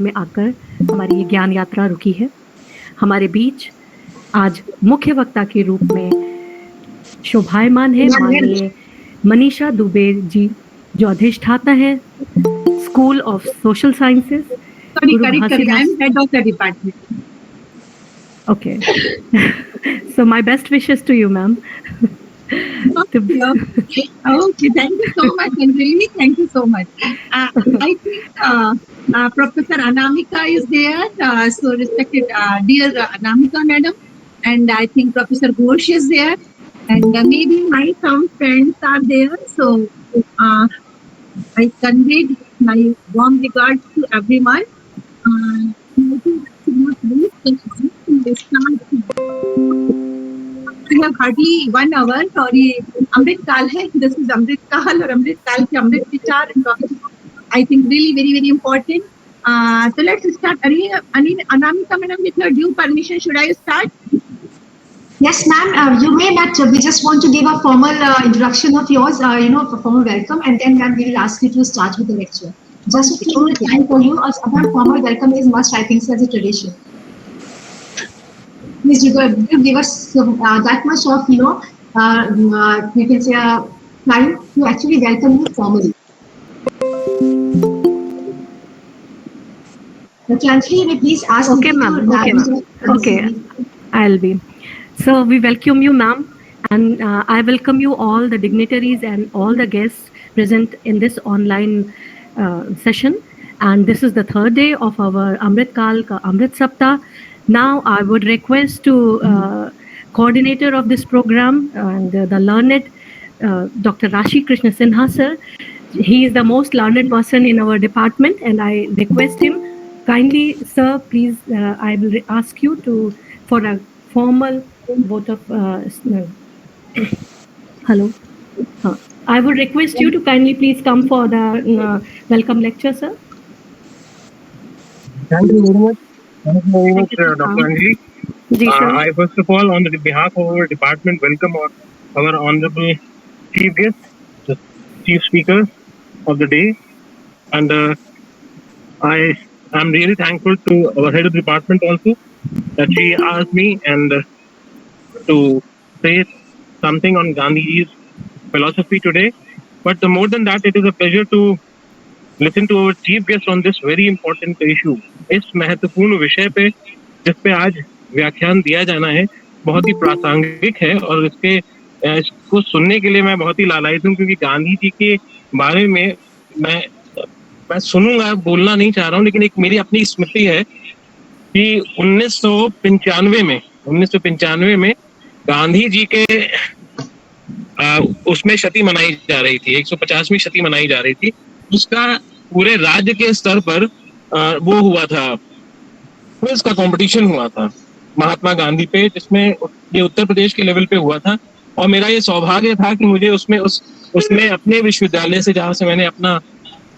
में आकर हमारी ये ज्ञान यात्रा रुकी है। हमारे बीच आज मुख्य वक्ता के रूप में शोभायमान है माननीय मनीषा दुबे जी, जो अधिष्ठाता है school of social sciences. Sorry, I'm head of the department. Okay. So my best wishes to you, ma'am. Okay, thank you so much, and really thank you so much. I think Professor Anamika is there, so respected dear Anamika madam, and I think Professor Ghosh is there, and maybe my some friends are there. So I conveyed my warm regards to everyone. We have hardly 1 hour और ये अमृत काल है. This is अमृत काल और अमृत काल के अमृत विचार. I think really very important. So let's start. Anamika madam, with your due permission, should I start? Yes, ma'am. You may, but we just want to give a formal introduction of yours. A formal welcome, and then ma'am, we will ask you to start with the lecture. Just to keep the time for you, a formal welcome is must. I think, as a tradition. Please give us that much of you can say time to actually welcome you formally. Chancellor, may please ask. Okay, ma'am. Okay, I'll be. So we welcome you, ma'am, and I welcome you all the dignitaries and all the guests present in this online session. And this is the third day of our Amrit Kal ka Amrit Saptah. Now I would request to coordinator of this program and the learned Dr. Rashi Krishna Sinha sir. He is the most learned person in our department, and I request him kindly, sir, please, I will ask you for a formal vote of hello. I would request you to kindly please come for the welcome lecture, sir. Thank you very much. Thank you very much, Dr. Anjali. I first of all, on the behalf of our department, welcome our honorable chief guest, the chief speaker of the day, and I am really thankful to our head of the department also that she asked me and to say something on Gandhiji's philosophy today. But more than that, it is a pleasure to listen to our chief guest on this very important issue. इस महत्वपूर्ण विषय पे जिस पे आज व्याख्यान दिया जाना है बहुत ही प्रासंगिक है, और इसको सुनने के लिए मैं बहुत ही लालायित हूँ, क्योंकि गांधी जी के बारे में मैं सुनूंगा, बोलना नहीं चाह रहा हूँ, लेकिन एक मेरी अपनी स्मृति है कि 1995 में गांधी जी के उसमें शती मनाई जा रही थी, 150वीं शती मनाई जा रही थी. उसका पूरे राज्य के स्तर पर वो हुआ था, क्विज का कंपटीशन हुआ था महात्मा गांधी पे, जिसमें ये उत्तर प्रदेश के लेवल पे हुआ था. और मेरा ये सौभाग्य था कि मुझे उसमें अपने विश्वविद्यालय से, जहाँ से मैंने अपना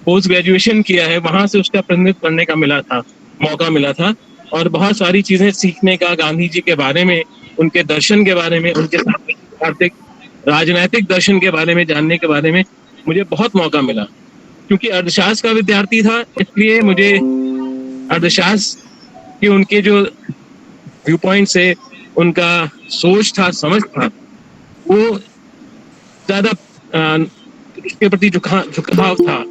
पोस्ट ग्रेजुएशन किया है, वहां से उसका प्रतिनिधित्व करने का मौका मिला था. और बहुत सारी चीजें सीखने का गांधी जी के बारे में, उनके दर्शन के बारे में, उनके आर्थिक राजनैतिक दर्शन के बारे में जानने के बारे में मुझे बहुत मौका मिला. क्योंकि अर्थशास्त्र का विद्यार्थी था, इसलिए मुझे अर्थशास्त्र की उनके जो व्यू पॉइंट से उनका सोच था, समझ था, वो ज्यादा इसके प्रति झुकाव था.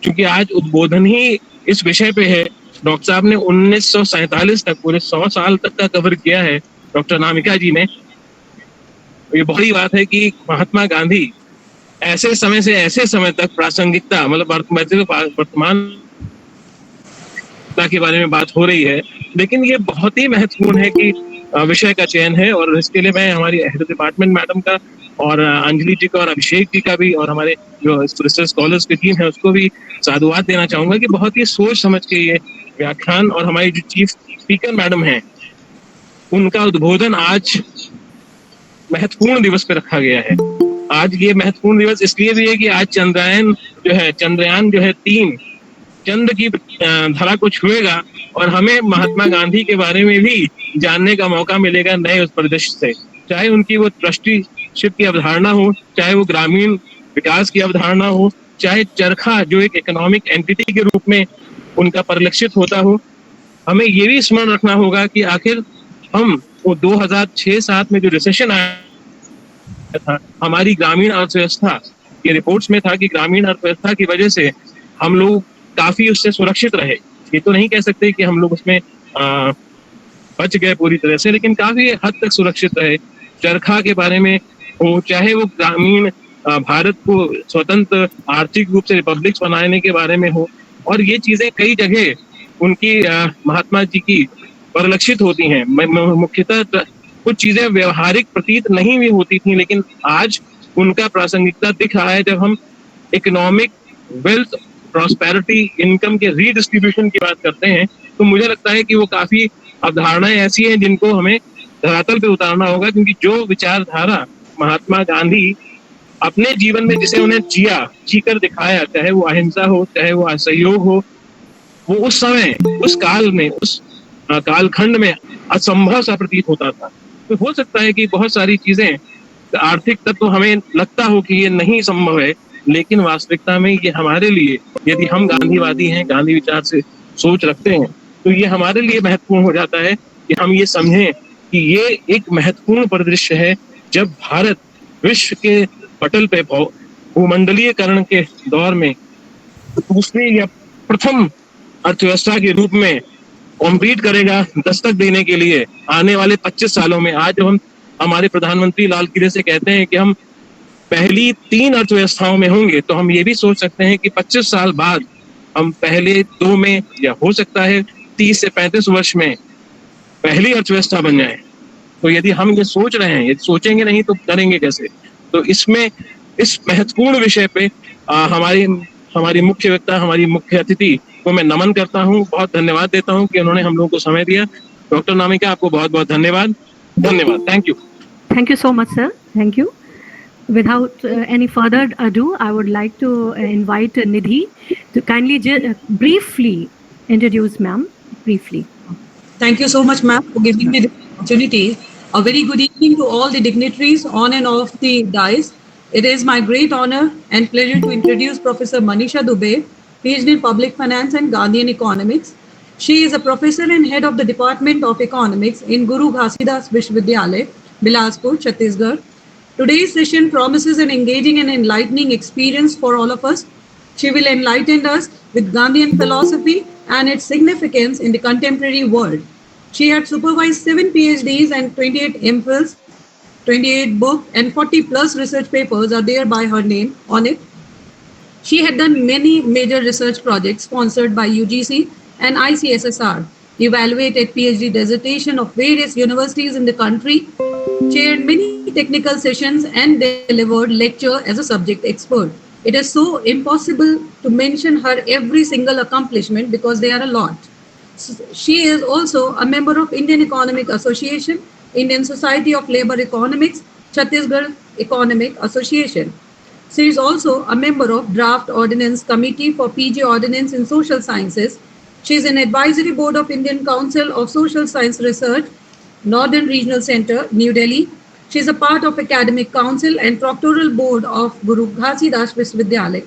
क्योंकि आज उद्बोधन ही इस विषय पे है. डॉक्टर साहब ने 1947 तक, पूरे 100 साल तक का कवर किया है डॉक्टर अनामिका जी ने. ये बहुत ही बात है कि महात्मा गांधी ऐसे समय से ऐसे समय तक प्रासंगिकता, मतलब वर्तमान के बारे में बात हो रही है, लेकिन ये बहुत ही महत्वपूर्ण है कि विषय का चयन है. और इसके लिए मैं हमारी हेड डिपार्टमेंट मैडम का और अंजलि जी का और अभिषेक जी का भी, और हमारे जो रिसर्च स्कॉलर्स की टीम है उसको भी साधुवाद देना चाहूंगा कि बहुत ही सोच समझ के ये व्याख्यान, और हमारी जो चीफ स्पीकर मैडम है उनका उद्बोधन आज महत्वपूर्ण दिवस पे रखा गया है. आज ये महत्वपूर्ण दिवस इसलिए भी है कि आज चंद्रयान जो है 3 चंद्र की धरा को छुएगा, और हमें महात्मा गांधी के बारे में भी जानने का मौका मिलेगा नए उस परिदृश्य से. चाहे उनकी वो ट्रस्टीशिप की अवधारणा हो, चाहे वो ग्रामीण विकास की अवधारणा हो, चाहे चरखा जो एक इकोनॉमिक एंटिटी के रूप में उनका परिलक्षित होता हो। हमें ये भी स्मरण रखना होगा कि आखिर हम वो 2006-7 में जो रिसेशन आया था, हमारी ग्रामीण अर्थव्यवस्था, ये रिपोर्ट्स में था कि ग्रामीण अर्थव्यवस्था की वजह से हम लोग काफी उससे सुरक्षित रहे। ये तो नहीं कह सकते कि हम लोग उसमें बच गए पूरी तरह से, लेकिन काफी हद तक सुरक्षित रहे। चरखा के बारे में हो, चाहे वो ग्रामीण भारत को स्वतंत्र आर्थिक रूप से रिपब्लिक्स बनाने के बारे में हो, और ये चीजें कई जगह उनकी महात्मा जी की परिलक्षित होती हैं। मुख्यतः कुछ चीजें व्यवहारिक प्रतीत नहीं भी होती थी, लेकिन आज उनका प्रासंगिकता दिख रहा है जब हम इकोनॉमिक वेल्थ, प्रॉस्पेरिटी, इनकम के रीडिस्ट्रीब्यूशन की बात करते हैं। तो मुझे लगता है कि वो काफी अवधारणाएं ऐसी हैं जिनको हमें धरातल पे उतारना होगा, क्योंकि जो विचारधारा महात्मा गांधी अपने जीवन में जिसे उन्हें जीकर दिखाया, चाहे वो अहिंसा हो, चाहे वो असहयोग हो, वो उस समय, उस काल में, उस कालखंड में असंभव सा प्रतीत होता था। तो हो सकता है कि बहुत सारी चीजें, आर्थिक तत्व हमें लगता हो कि ये नहीं संभव है, लेकिन वास्तविकता में ये हमारे लिए, यदि हम गांधीवादी हैं, गांधी विचार से सोच रखते हैं, तो ये हमारे लिए महत्वपूर्ण हो जाता है कि हम ये समझें कि ये एक महत्वपूर्ण परिदृश्य है जब भारत विश्व के पटल पे भूमंडलीयकरण के दौर में दूसरी या प्रथम अर्थव्यवस्था के रूप में कॉम्पीट करेगा, दस्तक देने के लिए आने वाले 25 सालों में। आज जब हम हमारे प्रधानमंत्री लाल किले से कहते हैं कि हम पहली 3 अर्थव्यवस्थाओं में होंगे, तो हम ये भी सोच सकते हैं कि 25 साल बाद हम पहले 2 में, या हो सकता है 30 से 35 वर्ष में पहली अर्थव्यवस्था बन जाए। तो यदि हम ये सोच रहे हैं, यदि सोचेंगे नहीं तो करेंगे कैसे? तो इसमें, इस महत्वपूर्ण विषय पे हमारी मुख्य वक्ता, हमारी मुख्य अतिथि को मैं नमन करता हूँ, बहुत धन्यवाद देता हूँ कि उन्होंने हम लोगों को समय दिया। डॉक्टर अनामिका, आपको बहुत बहुत धन्यवाद। Thank you. Thank you so much, sir. Thank you. Without any further ado, I would like to invite Nidhi to kindly briefly introduce ma'am. Briefly. Thank you so much, ma'am, for giving me this opportunity. A very good evening to all the dignitaries on and off the dais. It is my great honor and pleasure to introduce Professor Manisha Dubey, PhD in Public Finance and Gandhian Economics. She is a professor and head of the Department of Economics in Guru Ghasidas Vishwavidyalaya, Bilaspur, Chhattisgarh. Today's session promises an engaging and enlightening experience for all of us. She will enlighten us with Gandhian philosophy and its significance in the contemporary world. She had supervised 7 PhDs and 28 MPhils, 28 books, and 40 plus research papers are there by her name on it. She had done many major research projects sponsored by UGC and ICSSR, evaluated PhD dissertation of various universities in the country, chaired many technical sessions, and delivered lecture as a subject expert. It is so impossible to mention her every single accomplishment because they are a lot. She is also a member of Indian Economic Association, Indian Society of Labour Economics, Chhattisgarh Economic Association. She is also a member of Draft Ordinance Committee for PG Ordinance in Social Sciences. She is an advisory board of Indian Council of Social Science Research, Northern Regional Center, New Delhi. She is a part of Academic Council and Proctoral Board of Guru Ghasidas Vishwavidyalaya.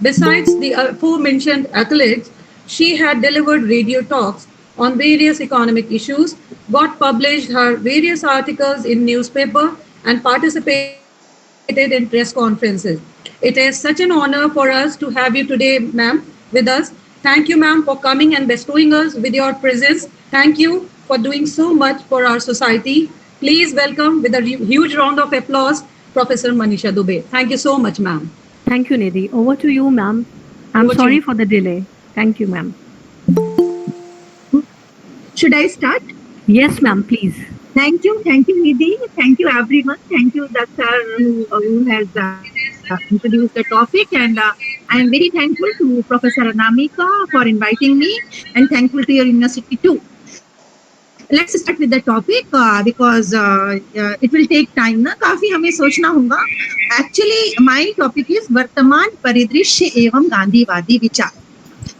Besides the aforementioned accolades, she had delivered radio talks on various economic issues, got published her various articles in newspaper, and participated in press conferences. It is such an honor for us to have you today, ma'am, with us. Thank you, ma'am, for coming and bestowing us with your presence. Thank you for doing so much for our society. Please welcome with a huge round of applause, Professor Manisha Dubey. Thank you so much, ma'am. Thank you, Nidhi. Over to you, ma'am. I'm sorry for the delay. Thank you, ma'am. Should I start? Yes, ma'am, please. Thank you, Nidhi. Thank you, everyone. Thank you, Dr. who has introduced the topic, and I am very thankful to Professor Anamika for inviting me, and thankful to your university too. Let's start with the topic because it will take time. ना काफी हमें सोचना होगा. Actually, my topic is वर्तमान परिदृश्य एवं गांधीवादी विचार.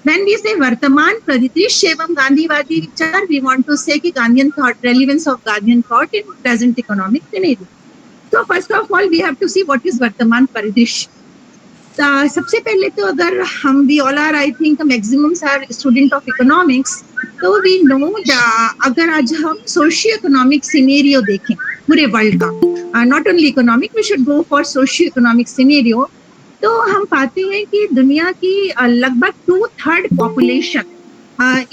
When we say वर्तमान परिदृश्य एवं गांधीवादी विचार, we want to say कि Gandhian thought, relevance of Gandhian thought in present economic scenario. So first of all, we have to see what is वर्तमान परिदृश्य. सबसे पहले तो अगर हम we all are I think maximums are student of economics, तो we know अगर आज हम सोशियो इकोनॉमिक सिनेरियो देखें पूरे वर्ल्ड का, not only economic, we should go for socio economic scenario, तो हम पाते हैं कि दुनिया की लगभग 2/3 population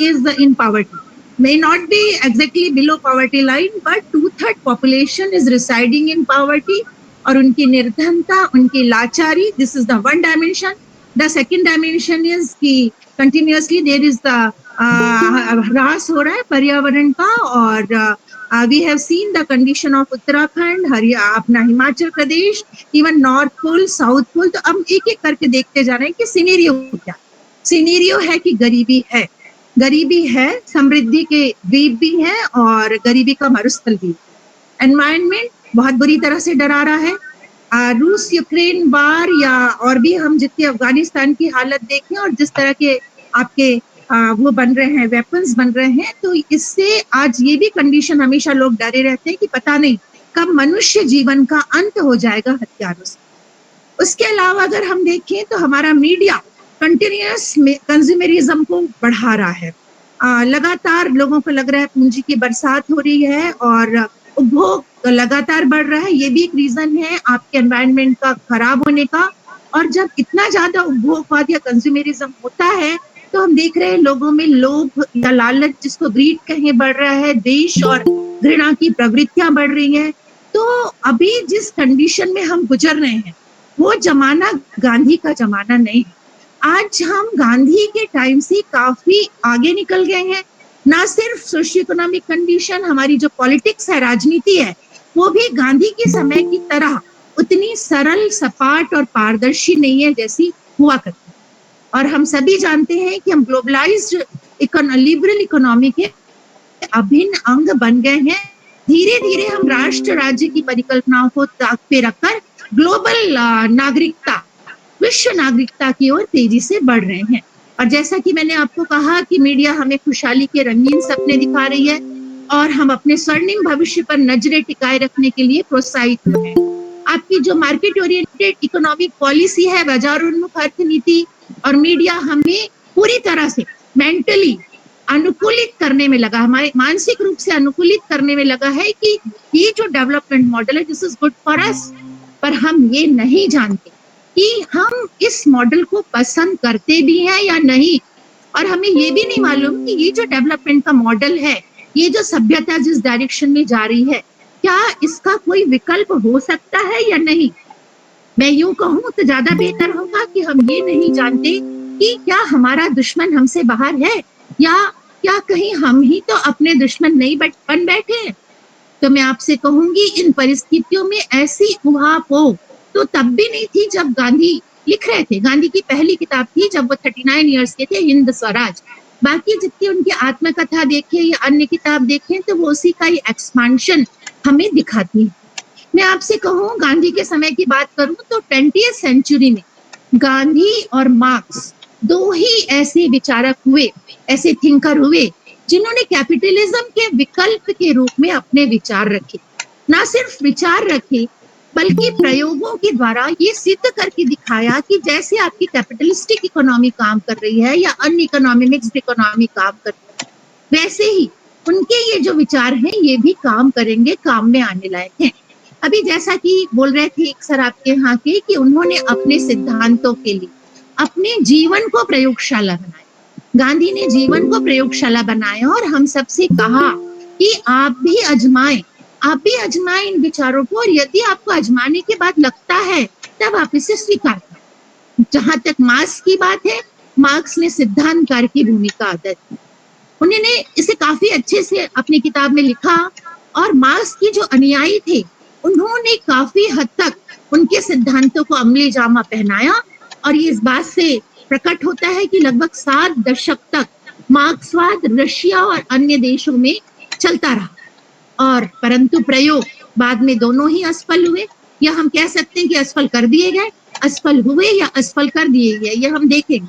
is in poverty, may not be exactly below poverty line, but 2/3 population is residing in poverty. और उनकी निर्धनता, उनकी लाचारी, this is the one dimension. The second dimension is कि कंटिन्यूअसली देयर इज द ह्रास हो रहा है पर्यावरण का, और we have seen the condition of Uttarakhand, अपना Himachal Pradesh, even north pole, south pole. तो हम एक एक करके देखते जा रहे हैं कि सिनेरियो क्या. सिनेरियो है कि गरीबी है, गरीबी है, समृद्धि के द्वीप भी है और गरीबी का मरुस्थल भी. एनवायरनमेंट बहुत बुरी तरह से डरा रहा है. रूस यूक्रेन वार या और भी हम जितने अफगानिस्तान की हालत देखें और जिस तरह के आपके वो बन रहे हैं, वेपन्स बन रहे हैं, तो इससे आज ये भी कंडीशन हमेशा लोग डरे रहते हैं कि पता नहीं कब मनुष्य जीवन का अंत हो जाएगा हथियारों से. उसके अलावा अगर हम देखें तो हमारा मीडिया कंटिन्यूअस कंज्यूमरिज्म को बढ़ा रहा है. लगातार लोगों को लग रहा है पूंजी की बरसात हो रही है और उपभोग लगातार बढ़ रहा है. ये भी एक रीजन है आपके एनवायरनमेंट का खराब होने का. और जब इतना ज्यादा उपभोगवाद या कंज्यूमरिज्म होता है तो हम देख रहे हैं लोगों में लोभ या लालच, जिसको ग्रीड कहें, बढ़ रहा है. देश और घृणा की प्रवृत्तियां बढ़ रही हैं. तो अभी जिस कंडीशन में हम गुजर रहे हैं वो जमाना गांधी का जमाना नहीं है. आज हम गांधी के टाइम से काफी आगे निकल गए हैं. ना सिर्फ सोशियो इकोनॉमिक कंडीशन, हमारी जो पॉलिटिक्स है, राजनीति है, वो भी गांधी के समय की तरह उतनी सरल, सपाट और पारदर्शी नहीं है जैसी हुआ करती. और हम सभी जानते हैं कि हम ग्लोबलाइज्ड लिबरल इकोनॉमी के अभिन्न अंग बन गए हैं. धीरे धीरे हम राष्ट्र राज्य की परिकल्पनाओं को ताक पे रखकर ग्लोबल नागरिकता, विश्व नागरिकता की ओर तेजी से बढ़ रहे हैं. और जैसा कि मैंने आपको कहा कि मीडिया हमें खुशहाली के रंगीन सपने दिखा रही है और हम अपने स्वर्णिम भविष्य पर नजरें टिकाए रखने के लिए प्रोत्साहित हुए हैं. आपकी जो मार्केट ओरिएंटेड इकोनॉमिक पॉलिसी है, बाजार उन्मुख अर्थनीति, और मीडिया हमें पूरी तरह से मेंटली अनुकूलित करने में लगा, हमारे मानसिक रूप से अनुकूलित करने में लगा है कि ये जो डेवलपमेंट मॉडल है, this is good for us. पर हम ये नहीं जानते कि हम इस मॉडल को पसंद करते भी हैं या नहीं. और हमें ये भी नहीं मालूम कि ये जो डेवलपमेंट का मॉडल है, ये जो सभ्यता जिस डायरेक्शन में जा रही है, क्या इसका कोई विकल्प हो सकता है या नहीं. मैं यूं कहूं तो ज्यादा बेहतर होगा कि हम ये नहीं जानते कि क्या हमारा दुश्मन हमसे बाहर है या क्या कहीं हम ही तो अपने दुश्मन नहीं बन बैठे हैं. तो मैं आपसे कहूंगी, इन परिस्थितियों में ऐसी उहापोह तो तब भी नहीं थी जब गांधी लिख रहे थे. गांधी की पहली किताब थी जब वो 39 ईयर्स के थे, हिंद स्वराज. बाकी जितनी उनकी आत्मकथा देखें या अन्य किताब देखें तो वो उसी का ही एक्सपांशन हमें दिखाती है. मैं आपसे कहूँ, गांधी के समय की बात करूं तो 20वीं सेंचुरी में गांधी और मार्क्स दो ही ऐसे विचारक हुए, ऐसे थिंकर हुए, जिन्होंने कैपिटलिज्म के विकल्प के रूप में अपने विचार रखे. ना सिर्फ विचार रखे बल्कि प्रयोगों के द्वारा ये सिद्ध करके दिखाया कि जैसे आपकी कैपिटलिस्टिक इकोनॉमी काम कर रही है या अन्य इकोनॉमी, मिक्स्ड इकोनॉमी काम कर रही है, वैसे ही उनके ये जो विचार हैं ये भी काम करेंगे, काम में आने लायक हैं. अभी जैसा कि बोल रहे थे एक सर आपके यहाँ के कि उन्होंने अपने सिद्धांतों के लिए अपने जीवन को प्रयोगशाला बनाया. गांधी ने जीवन को प्रयोगशाला बनाया और हम सबसे कहा कि आप भी आजमाएं इन विचारों को, और यदि आपको आजमाने के बाद लगता है तब आप इसे स्वीकार करें. जहां तक मार्क्स की बात है, मार्क्स ने सिद्धांतकार की भूमिका अदा की. उन्होंने इसे काफी अच्छे से अपनी किताब में लिखा और मार्क्स की जो अनुयायी थे उन्होंने काफी हद तक उनके सिद्धांतों को अमली जामा पहनाया. और ये इस बात से प्रकट होता है कि लगभग 7 दशक तक मार्क्सवाद रशिया और अन्य देशों में चलता रहा. और परंतु प्रयोग बाद में दोनों ही असफल हुए, या हम कह सकते हैं कि असफल कर दिए गए. असफल हुए या असफल कर दिए गए, यह हम देखेंगे.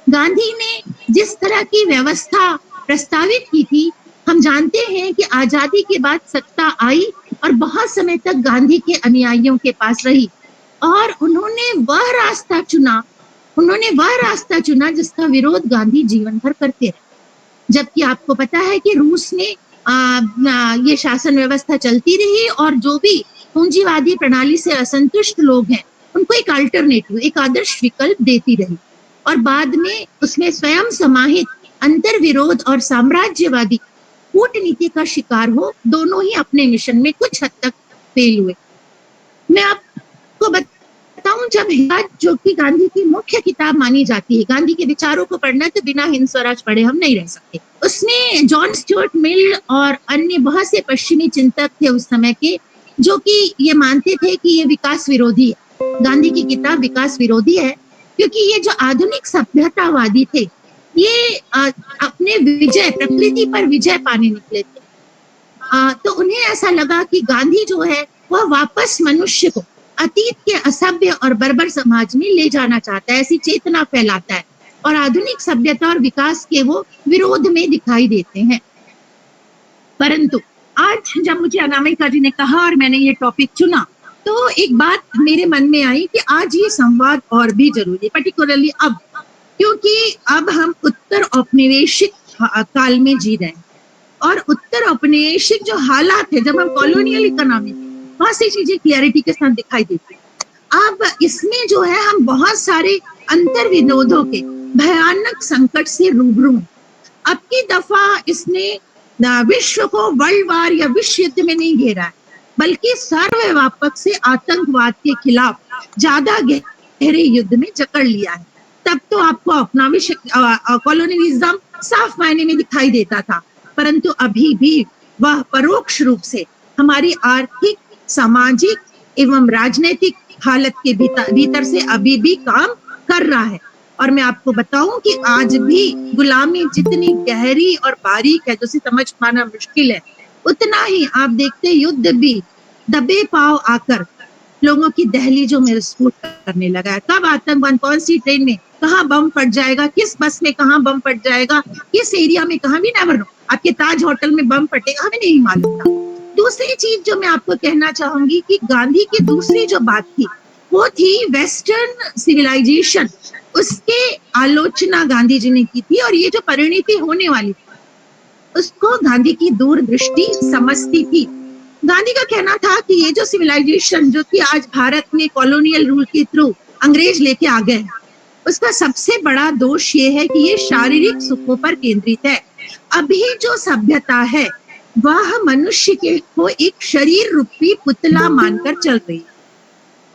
गांधी ने जिस तरह की व्यवस्था प्रस्तावित की थी, हम जानते हैं कि आजादी के बाद सत्ता आई और बहुत समय तक गांधी के अनुयायियों के पास रही. और उन्होंने वह रास्ता चुना जिसका विरोध गांधी जीवन भर करते रहे। जबकि आपको पता है कि रूस ने ये शासन व्यवस्था चलती रही और जो भी पूंजीवादी प्रणाली से असंतुष्ट लोग हैं उनको एक अल्टरनेटिव, एक आदर्श विकल्प देती रही, और बाद में उसमें स्वयं समाहित अंतर विरोध और साम्राज्यवादी कूटनीति का शिकार हो दोनों ही अपने मिशन में कुछ हद तक फेल हुए। मैं आपको बताऊं, जब जो कि गांधी की मुख्य किताब मानी जाती है, गांधी के विचारों को पढ़ना तो बिना हिंद स्वराज पढ़े हम नहीं रह सकते, उसने जॉन स्टुअर्ट मिल और अन्य बहुत से पश्चिमी चिंतक थे उस समय के जो कि ये मानते थे कि ये विकास विरोधी है। गांधी की किताब विकास विरोधी है क्योंकि ये जो आधुनिक सभ्यतावादी थे ये अपने विजय, प्रकृति पर विजय पाने निकले थे। तो उन्हें ऐसा लगा कि गांधी जो है वह वापस मनुष्य को अतीत के असभ्य और बर्बर समाज में ले जाना चाहता है, ऐसी चेतना फैलाता है और आधुनिक सभ्यता और विकास के वो विरोध में दिखाई देते हैं। परंतु आज जब मुझे अनामिका जी ने कहा और मैंने ये टॉपिक चुना तो एक बात मेरे मन में आई कि आज ये संवाद और भी जरूरी है, पर्टिकुलरली अब, क्योंकि अब हम उत्तर औपनिवेशिक काल में जी रहे हैं और उत्तर औपनिवेशिक जो हालात है, जब हम कॉलोनियल इकोनॉमी, बहुत सी चीजें क्लियरिटी के साथ दिखाई देती है। अब इसमें जो है हम बहुत सारे अंतर विरोधों के भयानक संकट से रूबरू हैं। अब की दफा इसने विश्व को वर्ल्ड वार या विश्व युद्ध में नहीं घेरा है, बल्कि सर्वव्यापक से आतंकवाद के खिलाफ ज्यादा गहरे युद्ध में जकड़ लिया है। तब तो आपको अपना कॉलोनियलिज्म साफ मायने में दिखाई देता था, परंतु अभी भी वह परोक्ष रूप से हमारी आर्थिक, सामाजिक एवं राजनीतिक हालत के भीतर से अभी भी काम कर रहा है। और मैं आपको बताऊं कि आज भी गुलामी जितनी गहरी और बारीक है, जिसे समझ पाना मुश्किल है, उतना ही आप देखते युद्ध भी दबे पांव आकर लोगों की दहलीजों में विस्फोट करने लगा है। कब आतंकवाद, कौन सी ट्रेन में कहाँ बम फट जाएगा, किस बस में कहाँ बम फट जाएगा, किस एरिया में कहाँ, भी नेवर नो। आपके ताज होटल में बम फटेगा, हमें नहीं मालूम था। दूसरी चीज जो मैं आपको कहना चाहूंगी कि गांधी की दूसरी जो बात थी वो थी वेस्टर्न सिविलाइजेशन, उसके आलोचना गांधी जी ने की थी और ये जो परिणति होने वाली थी उसको गांधी की दूरदृष्टि समझती थी। गांधी का कहना था कि ये जो सिविलाइजेशन जो कि आज भारत में कॉलोनियल रूल के थ्रू अंग्रेज लेके आ गए, उसका सबसे बड़ा दोष ये है कि ये शारीरिक सुखों पर केंद्रित है। अभी जो सभ्यता है वह मनुष्य के को एक शरीर रूपी पुतला मानकर चल रही है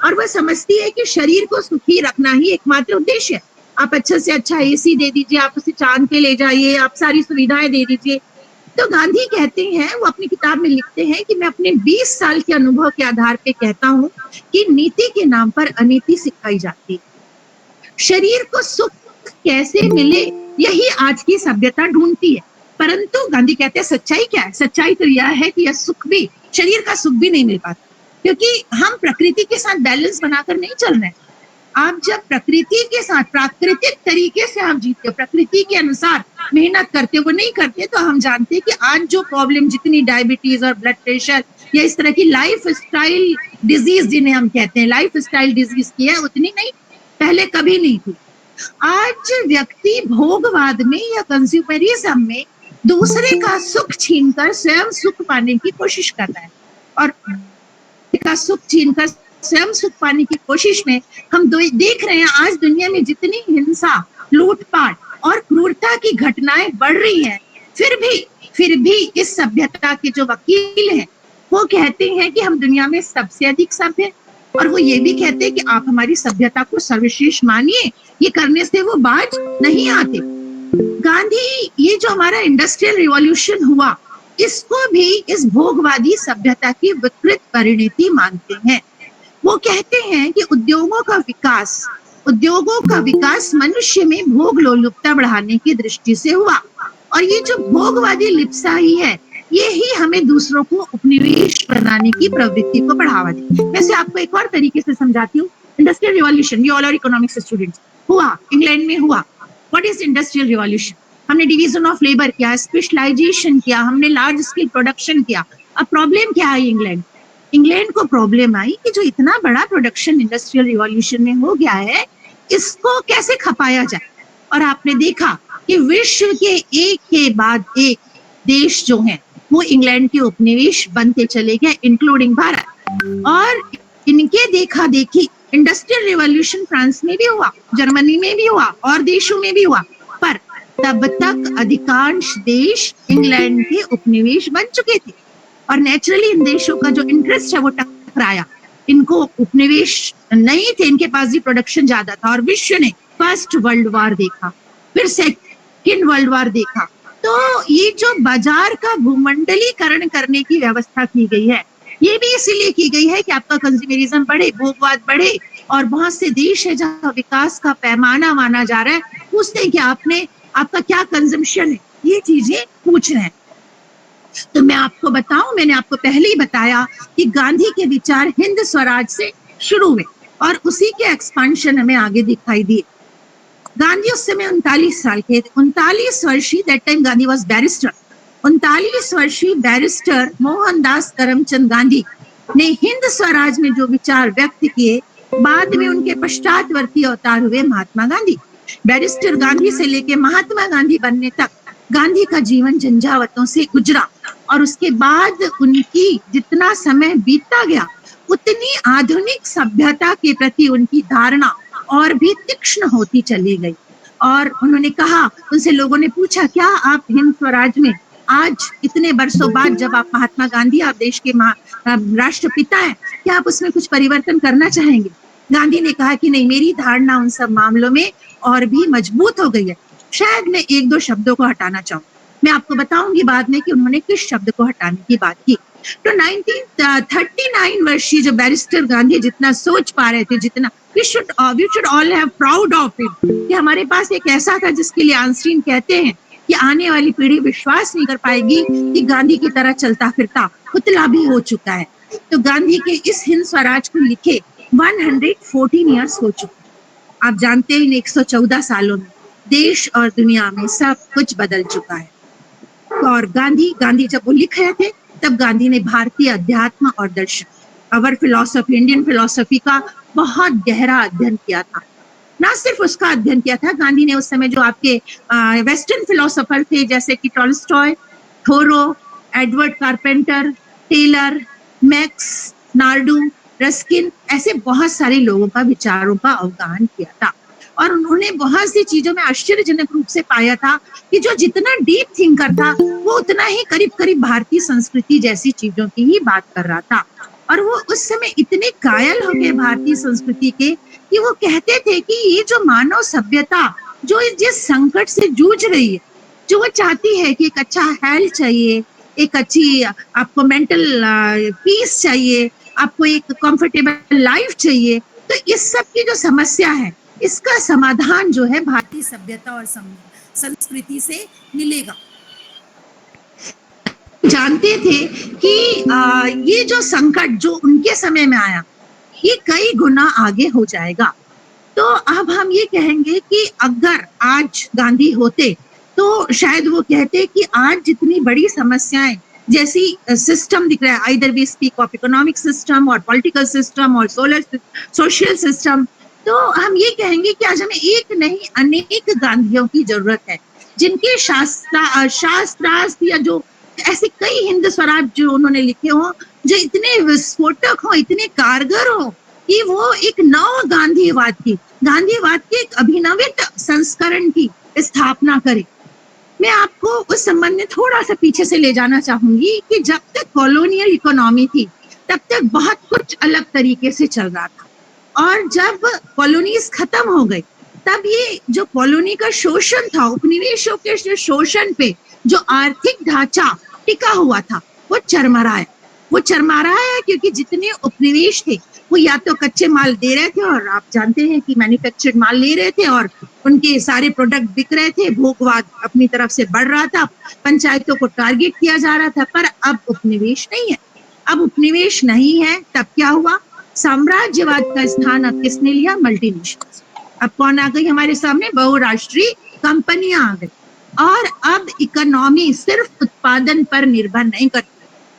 और वह समझती है कि शरीर को सुखी रखना ही एकमात्र उद्देश्य है। आप अच्छा से अच्छा एसी दे दीजिए, आप उसे चांद पे ले जाइए, आप सारी सुविधाएं दे दीजिए। तो गांधी कहते हैं, वो अपनी किताब में लिखते हैं कि मैं अपने 20 साल के अनुभव के आधार पे कहता हूं कि नीति के नाम पर अनीति सिखाई जाती है। शरीर को सुख कैसे मिले यही आज की सभ्यता ढूंढती है, परंतु गांधी कहते हैं सच्चाई क्या है? सच्चाई तो यह है कि यह सुख भी, शरीर का सुख भी नहीं मिल पाता, क्योंकि हम प्रकृति के साथ बैलेंस बनाकर नहीं चल रहे हैं। आप जब प्रकृति के साथ प्राकृतिक तरीके से आप जीते हो, प्रकृति के अनुसार मेहनत करते हो, वो नहीं करते, तो हम जानते हैं कि आज जो प्रॉब्लम, जितनी डायबिटीज और ब्लड प्रेशर या इस तरह की लाइफ स्टाइल डिजीज जिन्हें हम कहते हैं, लाइफ स्टाइल डिजीज की है, उतनी नहीं, पहले कभी नहीं थी। आज व्यक्ति भोगवाद में या कंज्यूमरिज्म में दूसरे का सुख छीनकर स्वयं सुख पाने की कोशिश कर रहा है, और का सुख छीनकर स्वयं सुख पाने की कोशिश में हम देख रहे हैं आज दुनिया में जितनी हिंसा, लूटपाट और क्रूरता की घटनाएं बढ़ रही हैं, फिर भी इस सभ्यता के जो वकील हैं वो कहते हैं कि हम दुनिया में सबसे अधिक सभ्य, और वो ये भी कहते हैं कि आप हमारी सभ्यता को सर्वश्रेष्ठ मानिए, ये करने से वो बाज नहीं आते। गांधी ये जो हमारा इंडस्ट्रियल रिवॉल्यूशन हुआ, इसको भी इस भोगवादी सभ्यता की विकृत परिणति मानते हैं। वो कहते हैं कि उद्योगों का विकास मनुष्य में भोग लोलुपता बढ़ाने की दृष्टि से हुआ, और ये जो भोगवादी लिप्साही है ये ही हमें दूसरों को उपनिवेश बनाने की प्रवृत्ति को बढ़ावा दी। वैसे आपको एक और तरीके से समझाती हूँ। इंडस्ट्रियल रिवॉल्यूशन, ये ऑल और इकोनॉमिक्स स्टूडेंट्स, हुआ इंग्लैंड में हुआ। What is industrial revolution? हमने डिवीजन ऑफ लेबर किया, स्पेशलाइजेशन किया, हमने लार्ज स्केल प्रोडक्शन किया। अब प्रॉब्लम क्या है? इंग्लैंड को प्रॉब्लम आई कि जो इतना बड़ा प्रोडक्शन इंडस्ट्रियल रिवॉल्यूशन में हो गया है, इसको कैसे खपाया जाए। और आपने देखा कि विश्व के एक के बाद एक देश जो हैं वो इंग्लैंड के उपनिवेश बनते चले गए, इंक्लूडिंग भारत। और इनके देखा देखी इंडस्ट्रियल रिवॉल्यूशन फ्रांस में भी हुआ, जर्मनी में भी हुआ और देशों में भी हुआ, पर तब तक अधिकांश देश इंग्लैंड के उपनिवेश बन चुके थे और नेचुरली इन देशों का जो इंटरेस्ट है वो टकराया। इनको उपनिवेश नहीं थे, इनके पास भी प्रोडक्शन ज्यादा था। और विश्व ने फर्स्ट वर्ल्ड वॉर देखा, फिर सेकेंड वर्ल्ड वॉर देखा। तो ये जो बाजार का भूमंडलीकरण करने की व्यवस्था की गई है, ये भी इसीलिए की गई है कि आपका कंज्यूमरिज्म बढ़े, भोगवाद बढ़े। और बहुत से देश है जहाँ विकास का पैमाना माना जा रहा है, पूछते हैं कि आपका क्या कंजम्पशन है, ये चीजें पूछ रहे हैं। तो मैं आपको बताऊं, मैंने आपको पहले ही बताया कि गांधी के विचार हिंद स्वराज से शुरू हुए और उसी के एक्सपांशन हमें आगे दिखाई दिए। गांधी उस समय 39 साल के थे, 39 वर्षीय, that time Gandhi was barrister. 39 वर्षीय बैरिस्टर मोहनदास करमचंद गांधी ने हिंद स्वराज में जो विचार व्यक्त किए, बाद में उनके पश्चातवर्ती अवतार हुए महात्मा गांधी। बैरिस्टर गांधी से लेके महात्मा गांधी बनने तक गांधी का जीवन झंझावतों से गुजरा और उसके बाद उनकी जितना समय बीतता गया उतनी आधुनिक सभ्यता के प्रति उनकी धारणा और भी तीक्ष्ण होती चली गई। और उन्होंने कहा, उनसे लोगों ने पूछा, क्या आप हिंद स्वराज में आज इतने वर्षों बाद, जब आप महात्मा गांधी, आप देश के राष्ट्रपिता हैं, क्या आप उसमें कुछ परिवर्तन करना चाहेंगे? गांधी ने कहा कि नहीं, मेरी धारणा उन सब मामलों में और भी मजबूत हो गई है। शायद मैं एक दो शब्दों को हटाना चाहूँ, मैं आपको बताऊंगी बाद में कि उन्होंने किस शब्द को हटाने की बात की। तो 1939 वर्षीय जो बैरिस्टर गांधी जितना सोच पा रहे थे, जितना we should all have proud of it, कि हमारे पास एक ऐसा था जिसके लिए आइंस्टीन कहते हैं कि आने वाली पीढ़ी विश्वास नहीं कर पाएगी कि गांधी की तरह चलता फिरता पुतला भी हो चुका है। तो गांधी के इस हिंद स्वराज को लिखे 114 ईयर्स हो चुके। आप जानते हैं इन 114 सालों में देश और दुनिया में सब कुछ बदल चुका है। और गांधी जब वो लिख रहे थे तब गांधी ने भारतीय अध्यात्म और दर्शन, अवर फिलॉसफी, इंडियन फिलॉसफी का बहुत गहरा अध्ययन किया था। ना सिर्फ उसका अध्ययन किया था, गांधी ने उस समय जो आपके वेस्टर्न फिलोसोफर थे जैसे कि Tolstoy, Thoreau, Edward Carpenter, Taylor, Max, Nordau, Ruskin, ऐसे बहुत सारे लोगों का विचारों का अवगाहन किया था। और उन्होंने बहुत सी चीजों में आश्चर्यजनक रूप से पाया था कि जो जितना डीप थिंकर था वो उतना ही करीब करीब भारतीय संस्कृति जैसी चीजों की ही बात कर रहा था। और वो उस समय इतने कायल हो गए भारतीय संस्कृति के कि वो कहते थे कि ये जो मानव सभ्यता जो जिस संकट से जूझ रही है, जो वो चाहती है कि एक अच्छा हेल्थ चाहिए, एक अच्छी आपको मेंटल पीस चाहिए, आपको एक कंफर्टेबल लाइफ चाहिए, तो इस सब की जो समस्या है इसका समाधान जो है भारतीय सभ्यता और संस्कृति से मिलेगा। जानते थे कि ये जो संकट जो उनके समय में आया ये कई गुना आगे हो जाएगा। तो अब हम ये कहेंगे कि अगर आज गांधी होते तो शायद वो कहते कि आज जितनी बड़ी समस्याएं जैसी सिस्टम दिख रहा है, either we speak of economic system और पॉलिटिकल सिस्टम और सोशल सिस्टम, तो हम ये कहेंगे कि आज हमें एक नहीं अनेक गांधियों की जरूरत है, जिनके शास्त्रास्त्र या जो ऐसे कई हिंद स्वराज जो उन्होंने लिखे हो, जो इतने विस्फोटक हो, इतने कारगर हो कि वो एक नव गांधीवाद के एक अभिनवित संस्करण की स्थापना करे। मैं आपको उस संबंध में थोड़ा सा पीछे से ले जाना चाहूंगी कि जब तक कॉलोनियल इकोनॉमी थी तब तक बहुत कुछ अलग तरीके से चल रहा था, और जब कॉलोनीज खत्म हो गई तब ये जो कॉलोनी का शोषण था, उपनिवेशों के शोषण पे जो आर्थिक ढांचा टिका हुआ था वो चरमरा है क्योंकि जितने उपनिवेश थे वो या तो कच्चे माल दे रहे थे, और आप जानते हैं कि मैन्युफैक्चर्ड माल ले रहे थे और उनके सारे प्रोडक्ट बिक रहे थे, भोगवाद अपनी तरफ से बढ़ रहा था, पंचायतों को टारगेट किया जा रहा था। पर अब उपनिवेश नहीं है, तब क्या हुआ? साम्राज्यवाद का स्थान अब किसने लिया? मल्टीनेशनल्स। अब कौन आ गई हमारे सामने? बहुराष्ट्रीय कंपनियां आ गई। और अब इकोनॉमी सिर्फ उत्पादन पर निर्भर नहीं करती।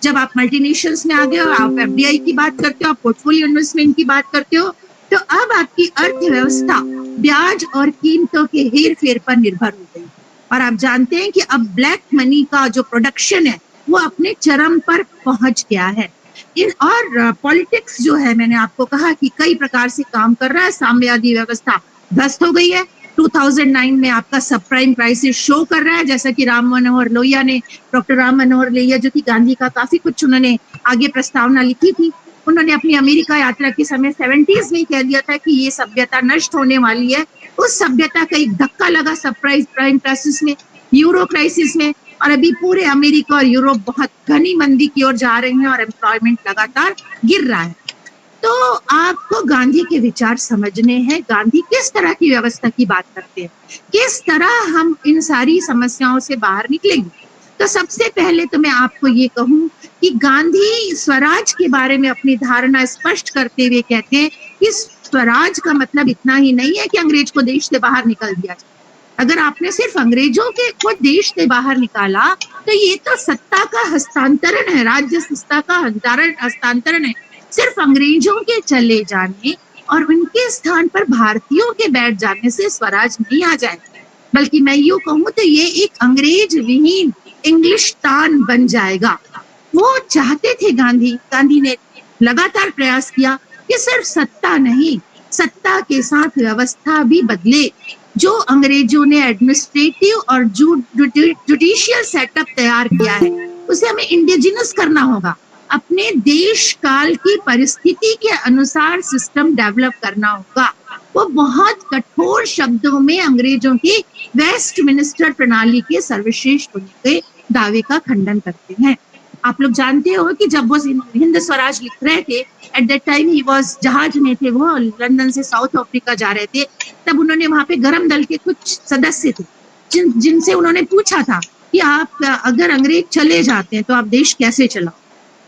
जब आप मल्टीनेशनल्स में आ गए हो, आप एफडीआई की बात करते हो, आप पोर्टफोलियो इन्वेस्टमेंट की बात करते हो, तो अब आपकी अर्थव्यवस्था ब्याज और कीमतों के हेर फेर पर निर्भर हो गई। और आप जानते हैं कि अब ब्लैक मनी का जो प्रोडक्शन है वो अपने चरम पर पहुंच गया है। और पॉलिटिक्स जो है, मैंने आपको कहा कि कई प्रकार से काम कर रहा है, साम्यवादी व्यवस्था ध्वस्त हो गई है। 2009 में आपका सब प्राइम क्राइसिस शो कर रहा है, जैसा कि राम मनोहर लोहिया ने, डॉक्टर राम मनोहर लोहिया जो कि गांधी का काफी कुछ उन्होंने आगे प्रस्तावना लिखी थी, उन्होंने अपनी अमेरिका यात्रा के समय 70s में कह दिया था कि ये सभ्यता नष्ट होने वाली है। उस सभ्यता का एक धक्का लगा सब प्राइम क्राइसिस में, यूरो क्राइसिस में, और अभी पूरे अमेरिका और यूरोप बहुत घनी मंदी की ओर जा रहे हैं और एम्प्लॉयमेंट लगातार गिर रहा है। तो आपको गांधी के विचार समझने हैं, गांधी किस तरह की व्यवस्था की बात करते हैं, किस तरह हम इन सारी समस्याओं से बाहर निकलेंगे। तो सबसे पहले तो मैं आपको ये कहूं कि गांधी स्वराज के बारे में अपनी धारणा स्पष्ट करते हुए कहते हैं कि स्वराज का मतलब इतना ही नहीं है कि अंग्रेज को देश से बाहर निकल दिया जाए। अगर आपने सिर्फ अंग्रेजों के को देश से बाहर निकाला तो ये तो सत्ता का हस्तांतरण है, राज्य सत्ता का हस्तांतरण है। सिर्फ अंग्रेजों के चले जाने और उनके स्थान पर भारतीयों के बैठ जाने से स्वराज नहीं आ जाए, बल्कि मैं यूं कहूं तो ये एक अंग्रेज विहीन इंग्लिशतान बन जाएगा। वो चाहते थे गांधी ने लगातार प्रयास किया कि सिर्फ सत्ता नहीं, सत्ता के साथ व्यवस्था भी बदले। जो अंग्रेजों ने एडमिनिस्ट्रेटिव और जुडिशियल सेटअप तैयार किया है उसे हमें इंडिजिनस करना होगा, अपने देश काल की परिस्थिति के अनुसार सिस्टम डेवलप करना होगा। वो बहुत कठोर शब्दों में अंग्रेजों की वेस्टमिनिस्टर प्रणाली के सर्वश्रेष्ठ होने के दावे का खंडन करते हैं। आप लोग जानते हो कि जब वो हिंद स्वराज लिख रहे थे, at that time he was जहाज में थे, वो लंदन से साउथ अफ्रीका जा रहे थे, तब उन्होंने वहां पे गरम दल के कुछ सदस्य थे जिनसे उन्होंने पूछा था कि आप अगर अंग्रेज चले जाते हैं तो आप देश कैसे चलाओ।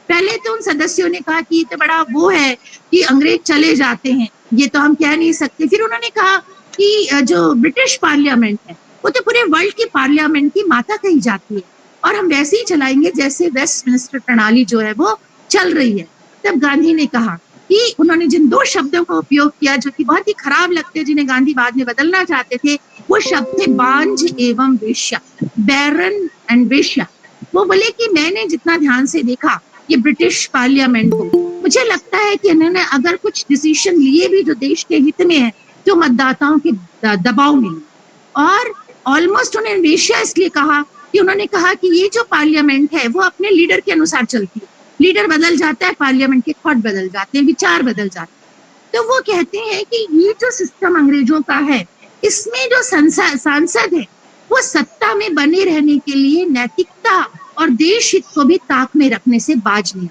पहले तो उन सदस्यों ने कहा कि ये तो बड़ा वो है कि अंग्रेज चले जाते हैं, ये तो हम कह नहीं सकते। फिर उन्होंने कहा कि जो ब्रिटिश पार्लियामेंट है वो तो पूरे वर्ल्ड की पार्लियामेंट की माता कही जाती है और हम वैसे ही चलाएंगे जैसे वेस्टमिनिस्टर प्रणाली जो है वो चल रही है। तब गांधी ने कहा कि उन्होंने जिन दो शब्दों का उपयोग किया जो कि बहुत ही खराब लगते, जिन्हें गांधी बाद में बदलना चाहते थे, वो शब्द थे बांझ एवं वेश्या, बैरन एंड वेश्या। वो बोले कि मैंने जितना ध्यान से देखा ये ब्रिटिश पार्लियामेंट को, मुझे लगता है कि इन्होंने अगर कुछ डिसीजन लिए भी जो देश के हित में है तो मतदाताओं के दबाव में, और ऑलमोस्ट उन्होंने वेश्या इसलिए कहा कि उन्होंने कहा कि ये जो पार्लियामेंट है वो अपने लीडर के अनुसार चलती है, लीडर बदल जाता है, पार्लियामेंट के खौट बदल जाते हैं, विचार बदल जाते हैं। तो वो कहते हैं कि ये जो सिस्टम अंग्रेजों का है, इसमें जो सांसद है वो सत्ता में बने रहने के लिए नैतिकता और देश हित को भी ताक में रखने से बाज नहीं।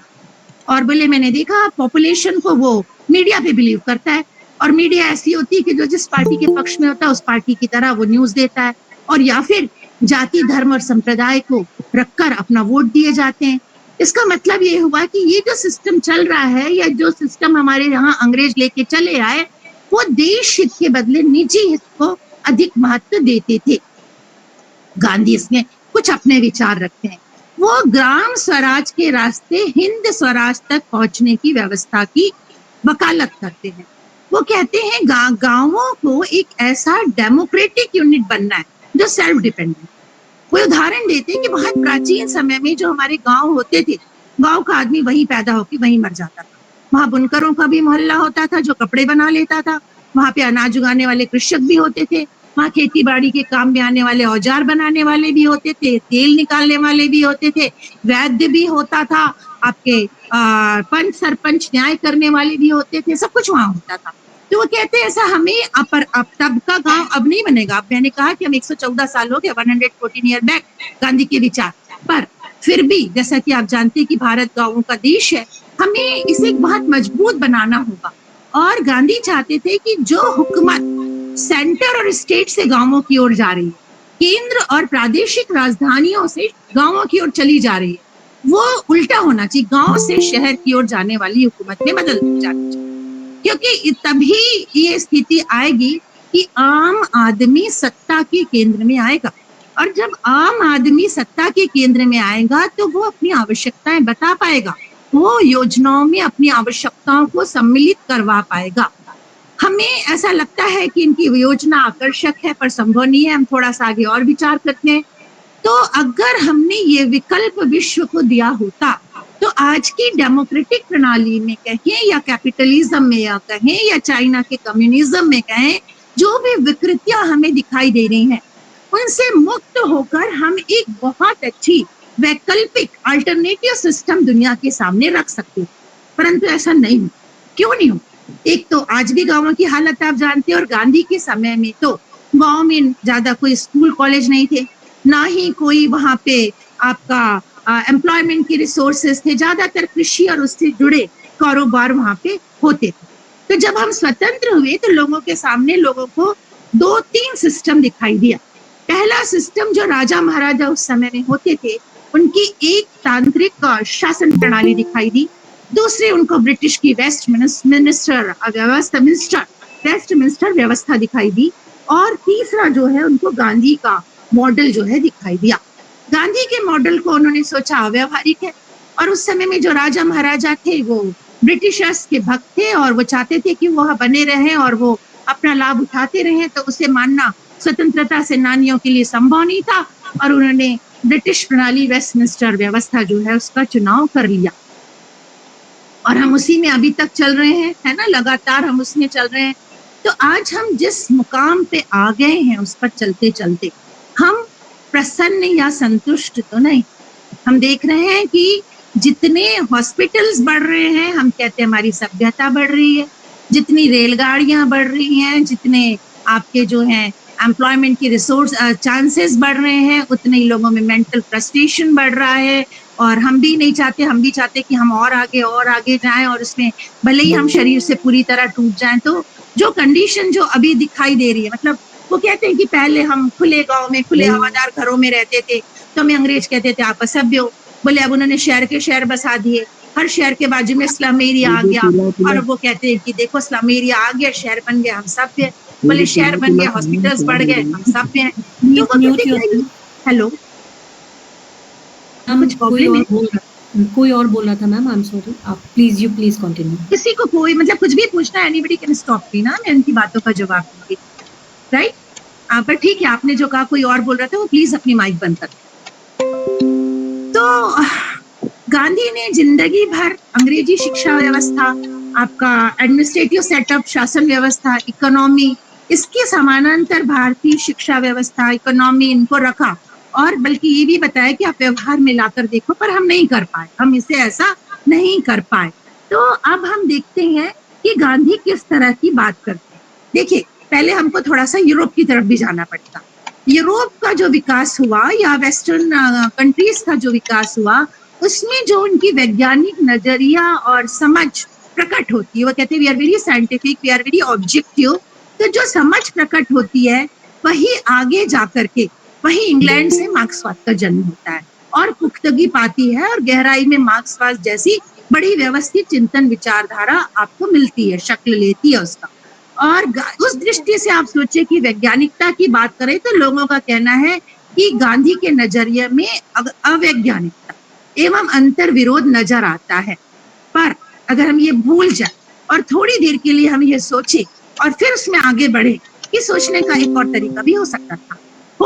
और बोले मैंने देखा पॉपुलेशन को वो मीडिया पे बिलीव करता है, और मीडिया ऐसी होती है कि जो जिस पार्टी के पक्ष में होता है उस पार्टी की तरह वो न्यूज देता है, और या फिर जाति धर्म और संप्रदाय को रखकर अपना वोट दिए जाते हैं। इसका मतलब ये हुआ कि ये जो सिस्टम चल रहा है या जो सिस्टम हमारे यहाँ अंग्रेज लेके चले आए वो देश हित के बदले निजी हित को अधिक महत्व देते थे। गांधी इसमें कुछ अपने विचार रखते हैं। वो ग्राम स्वराज के रास्ते हिंद स्वराज तक पहुंचने की व्यवस्था की वकालत करते हैं। वो कहते हैं गांवों को एक ऐसा डेमोक्रेटिक यूनिट बनना है जो सेल्फ डिपेंडेंट। वो उदाहरण देते हैं कि बहुत प्राचीन समय में जो हमारे गांव होते थे, गांव का आदमी वहीं पैदा होकर वहीं मर जाता था। वहां बुनकरों का भी मोहल्ला होता था जो कपड़े बना लेता था, वहां पे अनाज उगाने वाले कृषक भी होते थे, वहां खेती बाड़ी के काम में आने वाले औजार बनाने वाले भी होते थे, तेल निकालने वाले भी होते थे, वैद्य भी होता था, आपके पंच सरपंच न्याय करने वाले भी होते थे, सब कुछ वहां होता था। तो वो कहते हैं ऐसा हमें अब तब का गांव अब नहीं बनेगा। अब मैंने कहा कि हम 114 साल हो गए, 114 ईयर बैक गांधी के विचार, पर फिर भी जैसा कि आप जानते हैं कि भारत गांवों का देश है, हमें इसे बहुत मजबूत बनाना होगा। और गांधी चाहते थे कि जो हुकूमत सेंटर और स्टेट से गांवों की ओर जा रही है, केंद्र और प्रादेशिक राजधानियों से गांवों की ओर चली जा रही है, वो उल्टा होना चाहिए, गांव से शहर की ओर जाने वाली हुकूमत में बदल जानी चाहिए। क्योंकि तभी ये स्थिति आएगी कि आम आदमी सत्ता के केंद्र में आएगा। और जब आम आदमी सत्ता के केंद्र में आएगा तो वो अपनी आवश्यकताएं बता पाएगा, वो योजनाओं में अपनी आवश्यकताओं को सम्मिलित करवा पाएगा। हमें ऐसा लगता है कि इनकी योजना आकर्षक है पर संभव नहीं है, हम थोड़ा सा आगे और विचार करते हैं। तो अगर हमने ये विकल्प विश्व को दिया होता तो आज की डेमोक्रेटिक प्रणाली में कहें या कैपिटलिज्म में या कहें या चाइना के कम्युनिज्म में कहें, जो भी विकृतियां हमें दिखाई दे रही हैं उनसे मुक्त होकर हम एक बहुत अच्छी वैकल्पिक अल्टरनेटिव सिस्टम दुनिया के सामने रख सकते हैं। परंतु ऐसा नहीं हो। क्यों नहीं हो? एक तो आज भी गांवों की हालत आप जानते हैं, और गांधी के समय में तो गांव में ज्यादा कोई स्कूल कॉलेज नहीं थे, ना ही कोई वहां पे आपका एम्प्लॉयमेंट के रिसोर्सेस थे, ज्यादातर कृषि और उससे जुड़े कारोबार वहां पे होते थे। तो जब हम स्वतंत्र हुए तो लोगों के सामने लोगों को 2-3 सिस्टम दिखाई दिया। पहला सिस्टम जो राजा महाराजा उस समय में होते थे, उनकी एक तांत्रिक शासन प्रणाली दिखाई दी। दूसरी उनको ब्रिटिश की वेस्टमिनिस्टर व्यवस्था दिखाई दी। और तीसरा जो है उनको गांधी का मॉडल जो है दिखाई दिया। गांधी के मॉडल को उन्होंने सोचा अव्यावहारिक है, और उस समय में जो राजा महाराजा थे वो ब्रिटिशर्स के भक्त थे और वो चाहते थे कि वह बने रहें और वो अपना लाभ उठाते रहें, तो उसे मानना स्वतंत्रता सेनानियों के लिए संभव नहीं था, और उन्होंने ब्रिटिश प्रणाली वेस्टमिनिस्टर व्यवस्था जो है उसका चुनाव कर लिया। और हम उसी में अभी तक चल रहे हैं, है ना, लगातार हम उसमें चल रहे हैं। तो आज हम जिस मुकाम पे आ गए हैं उस पर चलते चलते हम प्रसन्न या संतुष्ट तो नहीं। हम देख रहे हैं कि जितने हॉस्पिटल्स बढ़ रहे हैं, हम कहते हैं हमारी सभ्यता बढ़ रही है, जितनी रेलगाड़ियां बढ़ रही हैं, जितने आपके जो हैं एम्प्लॉयमेंट की रिसोर्स चांसेस बढ़ रहे हैं, उतने ही लोगों में मेंटल फ्रस्ट्रेशन बढ़ रहा है। और हम भी नहीं चाहते, हम भी चाहते कि हम और आगे जाएं, और उसमें भले ही हम शरीर से पूरी तरह टूट जाएं। तो जो कंडीशन जो अभी दिखाई दे रही है, मतलब वो कहते हैं कि पहले हम खुले गांव में खुले हवादार घरों में रहते थे तो हमें अंग्रेज कहते थे आप असभ्य हो। बोले अब उन्होंने शहर के शहर बसा दिए, हर शहर के बाजू में स्लम एरिया आ गया, और वो कहते हैं कि देखो स्लम एरिया आ गया, शहर बन गया, हम सभ्य हैं। बोले शहर बन गया, हॉस्पिटल्स बढ़ गए, हम सभ्य हैं। तो वो कहते हैं हेलो, कुछ कोई और बोल रहा था मैम, आई एम सॉरी, आप प्लीज कंटिन्यू। किसी को कोई मतलब कुछ भी पूछना, एनीबडी कैन स्टॉप मी ना, मैं उनकी बातों का जवाब दूंगी, राइट? पर ठीक है, आपने जो कहा कोई और बोल रहा था वो प्लीज अपनी माइक बंद कर। तो गांधी ने जिंदगी भर अंग्रेजी शिक्षा व्यवस्था, आपका एडमिनिस्ट्रेटिव सेटअप, शासन व्यवस्था, इकोनॉमी, इसके समानांतर भारतीय शिक्षा व्यवस्था, इकोनॉमी, इनको रखा, और बल्कि ये भी बताया कि आप व्यवहार में लाकर देखो, पर हम नहीं कर पाए, हम इसे ऐसा नहीं कर पाए। तो अब हम देखते हैं कि गांधी किस तरह की बात करते हैं। देखिए, पहले हमको थोड़ा सा यूरोप की तरफ भी जाना पड़ता। यूरोप का जो विकास हुआ या वेस्टर्न कंट्रीज का जो विकास हुआ, उसमें जो उनकी वैज्ञानिक नजरिया और समझ प्रकट होती है, वो कहते हैं we are very scientific, we are very objective. तो जो समझ प्रकट होती है वही आगे जाकर के वही इंग्लैंड से मार्क्सवाद का जन्म होता है और पुख्तगी पाती है, और गहराई में मार्क्सवाद जैसी बड़ी व्यवस्थित चिंतन विचारधारा आपको मिलती है, शक्ल लेती है उसका। और उस दृष्टि से आप सोचिए कि वैज्ञानिकता की बात करें तो लोगों का कहना है कि गांधी के नजरिए में अवैज्ञानिकता एवं अंतर विरोध नजर आता है। पर अगर हम ये भूल जाए और थोड़ी देर के लिए हम ये सोचे और फिर उसमें आगे बढ़े कि सोचने का एक और तरीका भी हो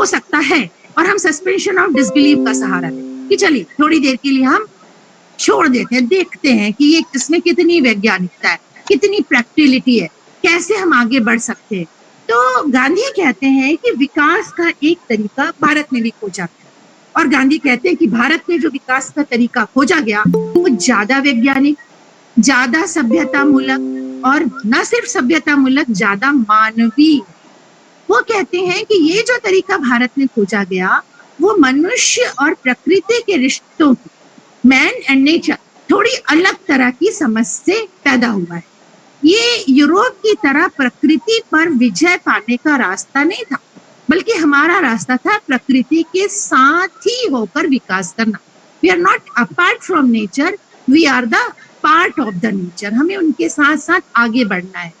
सकता है, और हम सस्पेंशन ऑफ डिसबिलीव का सहारा लें कि चलिए थोड़ी देर के लिए हम छोड़ देते हैं, देखते हैं कि ये इसमें कितनी वैज्ञानिकता है, कितनी प्रैक्टिकलिटी है, कैसे हम आगे बढ़ सकते हैं। तो गांधी कहते हैं कि विकास का एक तरीका भारत में भी खोजा गया, और गांधी कहते हैं कि भारत में जो विकास का तरीका खोजा गया वो ज्यादा वैज्ञानिक, ज्यादा सभ्यता मूलक, और न सिर्फ सभ्यता मूलक, ज्यादा मानवीय। वो कहते हैं कि ये जो तरीका भारत में खोजा गया वो मनुष्य और प्रकृति के रिश्तों की, मैन एंड नेचर, थोड़ी अलग तरह की समझ से पैदा हुआ है। ये यूरोप की तरह प्रकृति पर विजय पाने का रास्ता नहीं था, बल्कि हमारा रास्ता था प्रकृति के साथ ही होकर विकास करना। We are not apart from nature, we are the part of the nature. हमें उनके साथ साथ आगे बढ़ना है।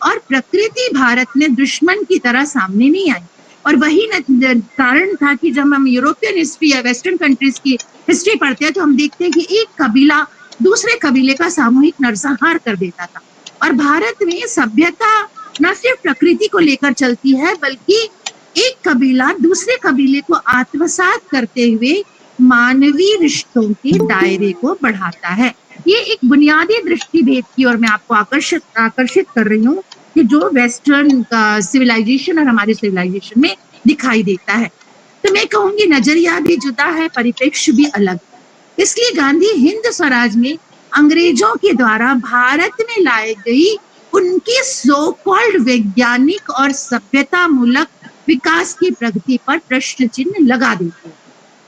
और प्रकृति भारत में दुश्मन की तरह सामने नहीं आई, और वही कारण था कि जब हम यूरोपियन हिस्ट्री या वेस्टर्न कंट्रीज की हिस्ट्री पढ़ते हैं तो हम देखते हैं कि एक कबीला दूसरे कबीले का सामूहिक नरसंहार कर देता था। और भारत में सभ्यता न सिर्फ प्रकृति को लेकर चलती है बल्कि एक कबीला दूसरे कबीले को आत्मसात करते हुए मानवीय रिश्तों के दायरे को बढ़ाता है। ये एक बुनियादी दृष्टिभेद की ओर मैं आपको आकर्षित कर रही हूँ कि जो वेस्टर्न सिविलाइजेशन और हमारे सिविलाइजेशन में दिखाई देता है। तो मैं कहूंगी नजरिया भी जुदा है, परिप्रेक्ष्य भी अलग। इसलिए गांधी हिंद स्वराज में अंग्रेजों के द्वारा भारत में लाई गई उनकी सो कॉल्ड वैज्ञानिक और सभ्यता मूलक विकास की प्रगति पर प्रश्न चिन्ह लगा देते हैं।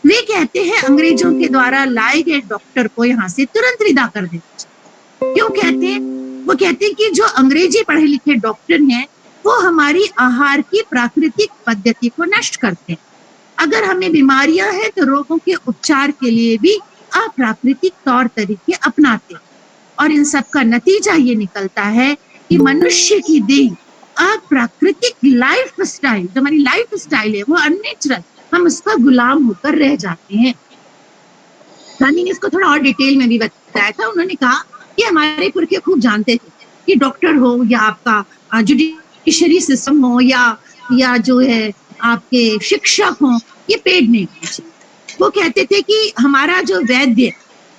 वे कहते हैं अंग्रेजों के द्वारा लाए गए डॉक्टर को यहाँ से तुरंत विदा कर देना चाहिए। क्यों कहते हैं? वो कहते हैं कि जो अंग्रेजी पढ़े लिखे डॉक्टर हैं वो हमारी आहार की प्राकृतिक पद्धति को नष्ट करते हैं। अगर हमें बीमारियां हैं तो रोगों के उपचार के लिए भी अप्राकृतिक तौर तरीके अपनाते हैं। और इन सब का नतीजा ये निकलता है कि मनुष्य की देह अप्राकृतिक लाइफ स्टाइल, जो हमारी लाइफ स्टाइल है वो अननेचुरल, हम उसका गुलाम होकर रह जाते हैं। गांधी ने इसको थोड़ा और डिटेल में भी बताया था। उन्होंने कहा कि हमारे पुरखे खूब जानते थे कि डॉक्टर हो या आपका जुडिशरी सिस्टम हो या जो है आपके शिक्षक हो, ये पेड नहीं चाहिए। वो कहते थे कि हमारा जो वैद्य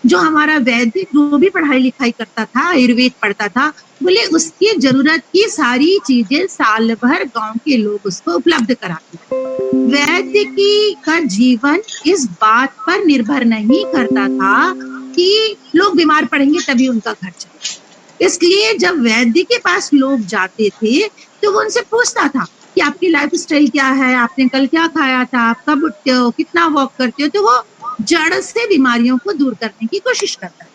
जो भी पढ़ाई लिखाई करता था, आयुर्वेद पढ़ता था, बोले उसकी जरूरत की सारी चीजें साल भर गांव के लोग उसको उपलब्ध कराते थे। वैद्य का जीवन इस बात पर निर्भर नहीं करता था कि लोग बीमार पड़ेंगे तभी उनका घर चले। इसलिए जब वैद्य के पास लोग जाते थे तो वो उनसे पूछता था कि आपकी लाइफ स्टाइल क्या है, आपने कल क्या खाया था, आप कब उठते हो, कितना वॉक करते हो। तो वो जड़ से बीमारियों को दूर करने की कोशिश करता है।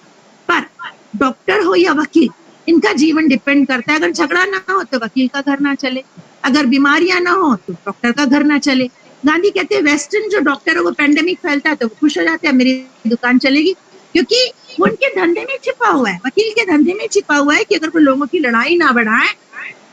पर डॉक्टर हो या वकील, इनका जीवन डिपेंड करता है, अगर झगड़ा ना हो तो वकील का घर ना चले, अगर बीमारियां ना हो तो डॉक्टर का घर ना चले। गांधी कहते हैं वेस्टर्न जो डॉक्टर है वो पेंडेमिक फैलता है तो वो खुश हो जाते हैं, मेरी दुकान चलेगी, क्योंकि वो उनके धंधे में छिपा हुआ है, वकील के धंधे में छिपा हुआ है कि अगर कोई लोगों की लड़ाई ना बढ़ाए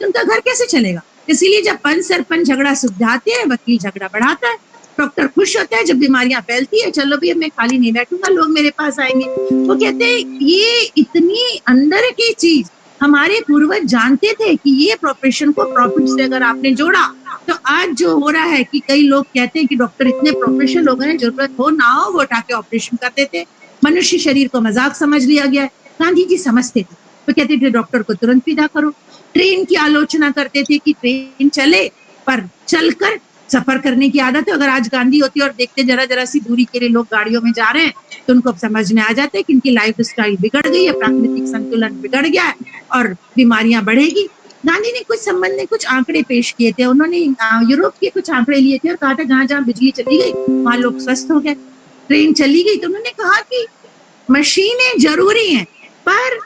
तो उनका घर कैसे चलेगा। इसीलिए जब पंच सरपंच झगड़ा सुलझाते हैं, वकील झगड़ा बढ़ाता है, डॉक्टर खुश होता है जब बीमारियां फैलती है, चलो भी अब मैं खाली नहीं बैठूंगा, लोग मेरे पास आएंगे। वो कहते हैं ये इतनी अंदर की चीज हमारे पूर्वज जानते थे कि ये प्रोफेशन को प्रॉफिट से अगर आपने जोड़ा तो आज जो हो रहा है कि कई लोग कहते हैं कि डॉक्टर इतने प्रोफेशनल हो गए हैं, जरूरत हो ना हो वो उठा के ऑपरेशन करते थे, मनुष्य शरीर को मजाक समझ लिया गया है। गांधी जी समझते थे, वो कहते थे डॉक्टर को तुरंत विदा करो। ट्रेन की आलोचना करते थे कि ट्रेन चले पर चलकर सफर करने की आदत है। अगर आज गांधी होती और देखते जरा सी दूरी के लिए लोग गाड़ियों में जा रहे हैं तो उनको समझ में आ जाता है कि इनकी लाइफ स्टाइल बिगड़ गई है, प्राकृतिक संतुलन बिगड़ गया है और बीमारियां बढ़ेगी। गांधी ने कुछ संबंध में कुछ आंकड़े पेश किए थे। उन्होंने यूरोप के कुछ आंकड़े लिए थे और कहा था जहां जहां बिजली चली गई वहां लोग स्वस्थ हो गए, ट्रेन चली गई तो उन्होंने कहा कि मशीनें जरूरी हैं पर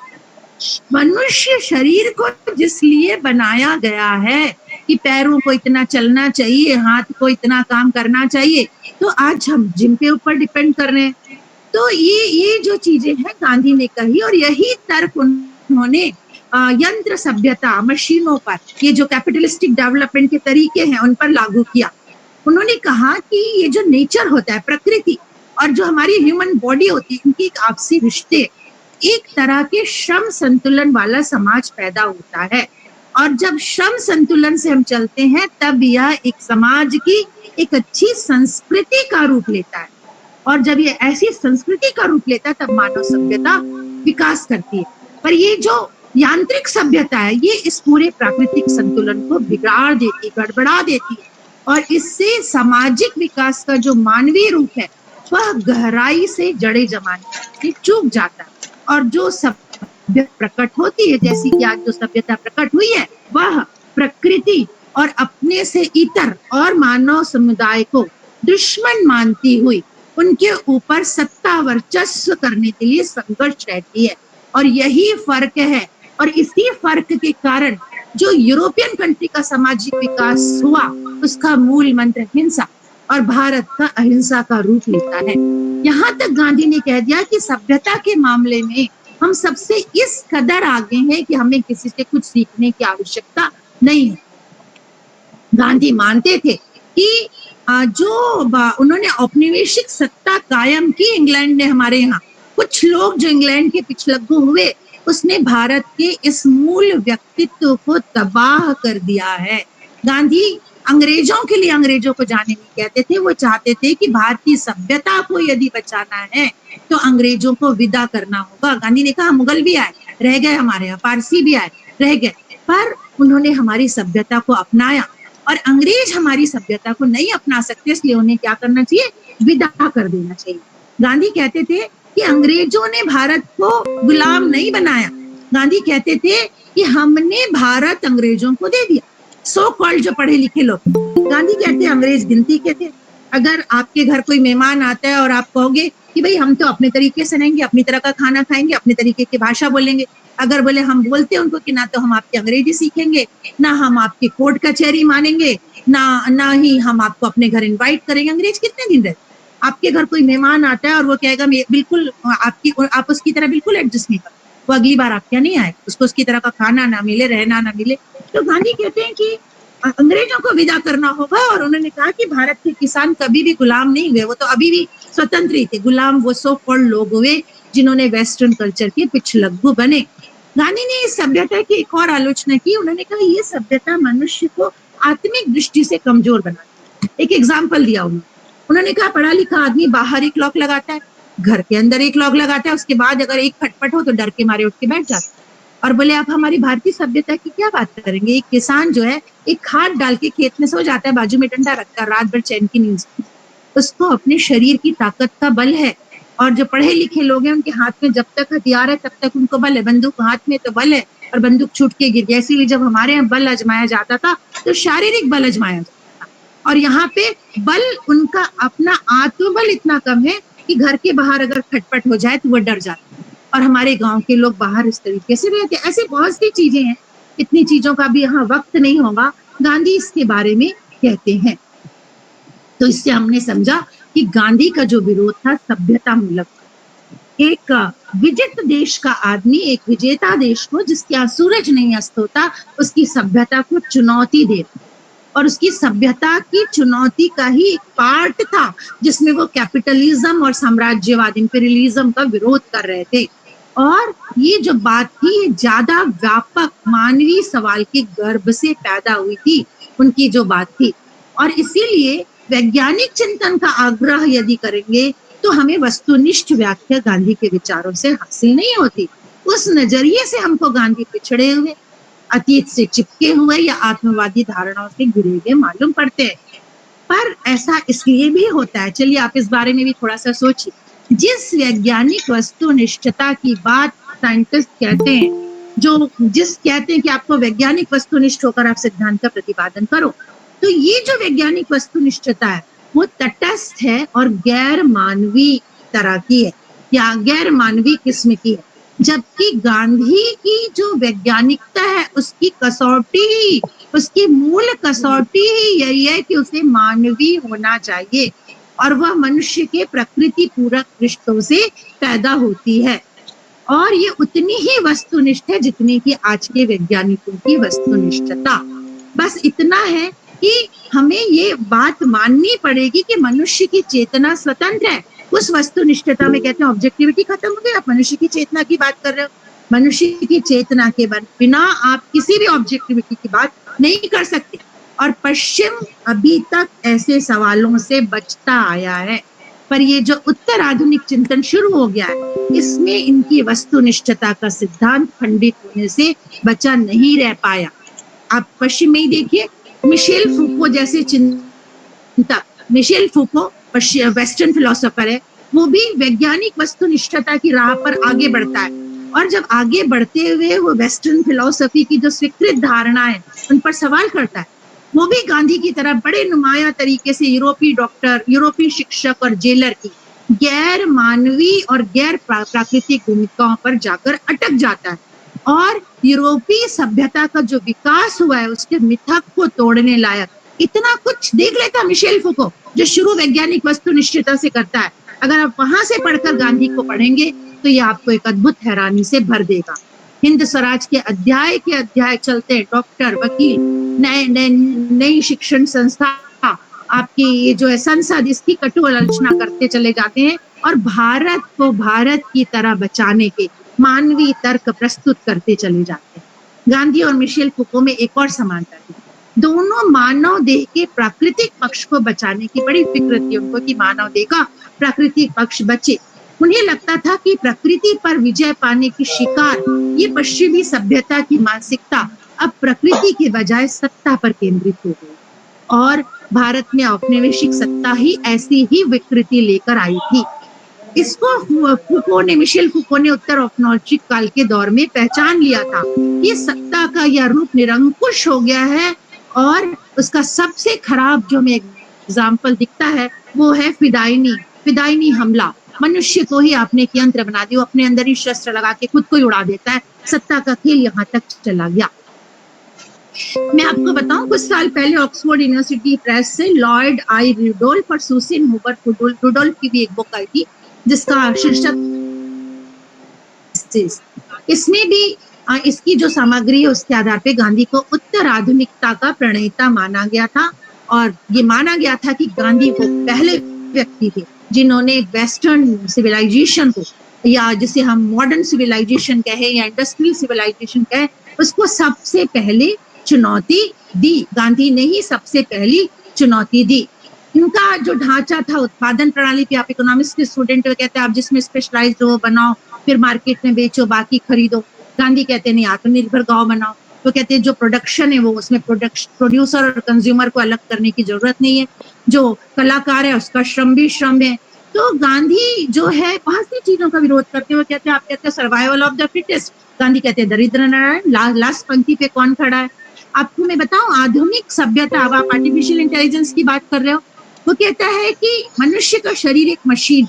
मनुष्य शरीर को जिस लिए बनाया गया है कि पैरों को इतना चलना चाहिए, हाथ को इतना काम करना चाहिए, तो आज हम जिम के ऊपर डिपेंड कर रहे हैं। तो ये जो चीजें हैं गांधी ने कही और यही तर्क उन्होंने यंत्र सभ्यता, मशीनों पर, ये जो कैपिटलिस्टिक डेवलपमेंट के तरीके हैं उन पर लागू किया। उन्होंने कहा कि ये जो नेचर होता है, प्रकृति और जो हमारी ह्यूमन बॉडी होती है, इनकी एक आपसी रिश्ते, एक तरह के श्रम संतुलन वाला समाज पैदा होता है। और जब श्रम संतुलन से हम चलते हैं तब यह एक समाज की एक अच्छी संस्कृति का रूप लेता है। और जब ये ऐसी संस्कृति का रूप लेता है तब मानव सभ्यता विकास करती है। पर ये जो यांत्रिक सभ्यता है ये इस पूरे प्राकृतिक संतुलन को बिगाड़ देती, गड़बड़ा देती है और इससे सामाजिक विकास का जो मानवीय रूप है वह गहराई से जड़े जमाने से चूक जाता है। और जो सभ्यता प्रकट होती है, जैसी कि आज जो सभ्यता प्रकट हुई है, वह प्रकृति और अपने से इतर और मानव समुदाय को दुश्मन मानती हुई उनके ऊपर सत्ता वर्चस्व करने के लिए संघर्ष रहती है। और यही फर्क है और इसी फर्क के कारण जो यूरोपियन कंट्री का सामाजिक विकास हुआ उसका मूल मंत्र हिंसा और भारत का अहिंसा का रूप लेता है। यहाँ तक गांधी ने कह दिया कि सभ्यता के मामले में हम सबसे इस कदर आगे हैं कि हमें किसी से कुछ सीखने की आवश्यकता नहीं है। गांधी मानते थे कि उन्होंने औपनिवेशिक सत्ता कायम की इंग्लैंड ने हमारे यहाँ, कुछ लोग जो इंग्लैंड के पिछलग्गू हुए, उसने भारत के इस मूल व्यक्तित्व को तबाह कर दिया है। गांधी अंग्रेजों के लिए अंग्रेजों को जाने नहीं कहते थे, वो चाहते थे कि भारतीय सभ्यता को यदि बचाना है तो अंग्रेजों को विदा करना होगा। गांधी ने कहा मुगल भी आए, रह गए हमारे यहाँ, पारसी भी आए, रह गए, पर उन्होंने हमारी सभ्यता को अपनाया और अंग्रेज हमारी सभ्यता को नहीं अपना सकते, इसलिए उन्हें क्या करना चाहिए, विदा कर देना चाहिए। गांधी कहते थे कि अंग्रेजों ने भारत को गुलाम नहीं बनाया, गांधी कहते थे कि हमने भारत अंग्रेजों को दे दिया। सो कॉल्ड जो पढ़े लिखे लोग, गांधी कहते अंग्रेज गिनती के थे। अगर आपके घर कोई मेहमान आता है और आप कहोगे कि भाई हम तो अपने तरीके से रहेंगे, अपनी तरह का खाना खाएंगे, अपनी तरीके की भाषा बोलेंगे, अगर बोले हम बोलते हैं उनको कि ना तो हम आपकी अंग्रेजी सीखेंगे, ना हम आपकी कोर्ट कचहरी मानेंगे, ना ही हम आपको अपने घर इनवाइट करेंगे। अंग्रेज कितने दिन रहे? आपके घर कोई मेहमान आता है और वो कहेगा बिल्कुल आप उसकी तरह बिल्कुल एडजस्ट नहीं कर, वो अगली बार आपके यहाँ नहीं आए, उसको उसकी तरह का खाना ना मिले, रहना ना मिले। तो गांधी कहते हैं कि अंग्रेजों को विदा करना होगा, और उन्होंने कहा कि भारत के किसान कभी भी गुलाम नहीं हुए, वो तो अभी भी स्वतंत्र ही थे। गुलाम वो सो कॉल्ड लोग हुए जिन्होंने वेस्टर्न कल्चर के पिछलग्गू बने। गांधी ने इस सभ्यता की एक और आलोचना की, उन्होंने कहा ये सभ्यता मनुष्य को आत्मिक दृष्टि से कमजोर बनाती है। एक एग्जाम्पल दिया उन्होंने कहा पढ़ा लिखा आदमी बाहर एक लॉक लगाता है, घर के अंदर एक लॉक लगाता है, उसके बाद अगर एक खटपट हो तो डर के मारे उठ के बैठ जाता है। और बोले आप हमारी भारतीय सभ्यता की क्या बात करेंगे, एक किसान जो है एक खाद डाल के खेत में सो जाता है, बाजू में डंडा रखता है, रात भर चैन की नींद, उसको अपने शरीर की ताकत का बल है। और जो पढ़े लिखे लोग हैं उनके हाथ में जब तक हथियार है तब तक उनको बल है, बंदूक हाथ में तो बल है और बंदूक छूट के गिर गया। इसीलिए जब हमारे यहाँ बल आजमाया जाता था तो शारीरिक बल आजमाया जाता था, और यहाँ पे बल उनका अपना आत्मबल इतना कम है कि घर के बाहर अगर खटपट हो जाए तो वो डर जाते हैं। और हमारे गांव के लोग बाहर इस तरीके से रहते हैं। ऐसे बहुत सी चीजें हैं, इतनी चीजों का भी यहाँ वक्त नहीं होगा, गांधी इसके बारे में कहते हैं। तो इससे हमने समझा कि गांधी का जो विरोध था सभ्यता मूलक, एक विजित देश का आदमी, एक विजेता देश को जिसके यहाँ सूरज नहीं अस्त होता, उसकी सभ्यता को चुनौती दे, और उसकी सभ्यता की चुनौती का ही एक पार्ट था जिसमें वो कैपिटलिज्म और साम्राज्यवाद, इंपीरियलिज्म का विरोध कर रहे थे। और ये जो बात थी ये ज्यादा व्यापक मानवीय सवाल के गर्भ से पैदा हुई थी, उनकी जो बात थी। और इसीलिए वैज्ञानिक चिंतन का आग्रह यदि करेंगे तो हमें वस्तुनिष्ठ व्याख्या गांधी के विचारों से हासिल नहीं होती। उस नजरिए से हमको गांधी पिछड़े हुए, अतीत से चिपके हुए या आत्मवादी धारणाओं से घिरे हुए मालूम पड़ते हैं। पर ऐसा इसलिए भी होता है, चलिए आप इस बारे में भी थोड़ा सा सोचिए। जिस वैज्ञानिक वस्तुनिष्ठता की बात साइंटिस्ट कहते हैं, जिस कहते हैं कि आपको वैज्ञानिक वस्तुनिष्ठ होकर आप सिद्धांत का प्रतिपादन करो, तो ये जो वैज्ञानिक वस्तुनिष्ठता है वो तटस्थ है और गैर मानवीय तरह की है या गैर मानवीय किस्म की है। जबकि गांधी की जो वैज्ञानिकता है उसकी कसौटी, उसकी मूल कसौटी ही यही है कि उसे मानवीय होना चाहिए, और वह मनुष्य के प्रकृति पूरक रिश्तों से पैदा होती है। और ये उतनी ही वस्तुनिष्ठ है जितनी कि आज के वैज्ञानिकों की वस्तुनिष्ठता। बस इतना है कि हमें ये बात माननी पड़ेगी कि मनुष्य की चेतना स्वतंत्र है। उस वस्तुनिष्ठता में कहते हैं ऑब्जेक्टिविटी खत्म हो गई, आप मनुष्य की चेतना की बात कर रहे हो। मनुष्य की चेतना के बिना आप किसी भी ऑब्जेक्टिविटी की बात नहीं कर सकते। और पश्चिम अभी तक ऐसे सवालों से बचता आया है, पर ये जो उत्तर आधुनिक चिंतन शुरू हो गया है इसमें इनकी वस्तुनिष्ठता का सिद्धांत खंडित होने से बचा नहीं रह पाया। आप पश्चिम में ही देखिए, मिशेल फूको जैसे चिंतक, मिशेल फूको वेस्टर्न फिलोसोफर है, वो भी वैज्ञानिक वस्तुनिष्ठता की राह पर आगे बढ़ता है। और जब आगे बढ़ते हुए वो वेस्टर्न फिलोसफी की जो स्वीकृत धारणा है उन पर सवाल करता है, वो भी गांधी की तरह बड़े नुमाया तरीके से यूरोपीय डॉक्टर, यूरोपीय शिक्षक और जेलर की गैर मानवीय और गैर प्राकृतिक भूमिकाओं पर जाकर अटक जाता है। और यूरोपीय सभ्यता का जो विकास हुआ है उसके मिथक को तोड़ने लायक इतना कुछ देख लेता मिशेल फूको, जो शुरू वैज्ञानिक वस्तुनिष्ठता से करता है। अगर आप वहां से पढ़कर गांधी को पढ़ेंगे तो ये आपको एक अद्भुत हैरानी से भर देगा। हिंद स्वराज के अध्याय चलते हैं, डॉक्टर, वकील, नई शिक्षण संस्था, आपकी ये जो है संसद, इसकी कटु आलोचना करते चले जाते हैं और भारत को भारत की तरह बचाने के मानवीय तर्क प्रस्तुत करते चले जाते हैं। गांधी और मिशेल फुको में एक और समानता थी, दोनों मानव देह के प्राकृतिक पक्ष को बचाने की बड़ी फिक्र थी उनको कि मानव देह का प्राकृतिक पक्ष बचे। उन्हें लगता था कि प्रकृति पर विजय पाने की शिकार ये पश्चिमी सभ्यता की मानसिकता अब प्रकृति के बजाय सत्ता पर केंद्रित हो गई और भारत में औपनिवेशिक सत्ता ही ऐसी ही विकृति लेकर आई थी। इसको फुको ने, मिशेल फुको ने उत्तर औपनिवेशिक काल के दौर में पहचान लिया था कि सत्ता का यह रूप निरंकुश हो गया है और उसका सबसे खराब जो हमें एग्जाम्पल दिखता है वो है फिदायनी हमला। मनुष्य को ही आपने एक यंत्र बना दिया, अपने अंदर ही शस्त्र लगा के खुद को ही उड़ा देता है। सत्ता का खेल यहाँ तक चला गया। मैं आपको बताऊं, कुछ साल पहले ऑक्सफोर्ड यूनिवर्सिटी प्रेस से लॉयड आई रुडोल्फ और सुसन हूबर रुडोल्फ की भी एक बुक आई थी जिसका शीर्षक, इसमें भी इसकी जो सामग्री है उसके आधार पे गांधी को उत्तर आधुनिकता का प्रणेता माना गया था और ये माना गया था कि गांधी वो पहले व्यक्ति थे जिन्होंने वेस्टर्न सिविलाइजेशन को, या जिसे हम मॉडर्न सिविलाइजेशन कहे या इंडस्ट्रियल सिविलाइजेशन कहे, उसको सबसे पहले चुनौती दी। गांधी ने ही सबसे पहली चुनौती दी। इनका जो ढांचा था उत्पादन प्रणाली पे, आप इकोनॉमिक्स के स्टूडेंट कहते हैं आप जिसमें स्पेशलाइज्ड हो बनाओ, फिर मार्केट में बेचो, बाकी खरीदो। गांधी कहते नहीं, आत्मनिर्भर गांव बनाओ। तो कहते हैं जो प्रोडक्शन है वो उसमें प्रोड्यूसर और कंज्यूमर को अलग करने की जरूरत नहीं है, जो कलाकार है उसका श्रम भी श्रम है। तो गांधी जो है बहुत सी चीजों का विरोध करते हुए कहते हैं, आप कहते हैं survival of the fittest, Gandhi कहते हैं दरिद्र नारायण, लास्ट पंक्ति पे कौन खड़ा है। आपको मैं बताऊं, आधुनिक सभ्यता, अब आप आर्टिफिशियल इंटेलिजेंस की बात कर रहे हो, वो कहता है कि मनुष्य का शरीर एक मशीन,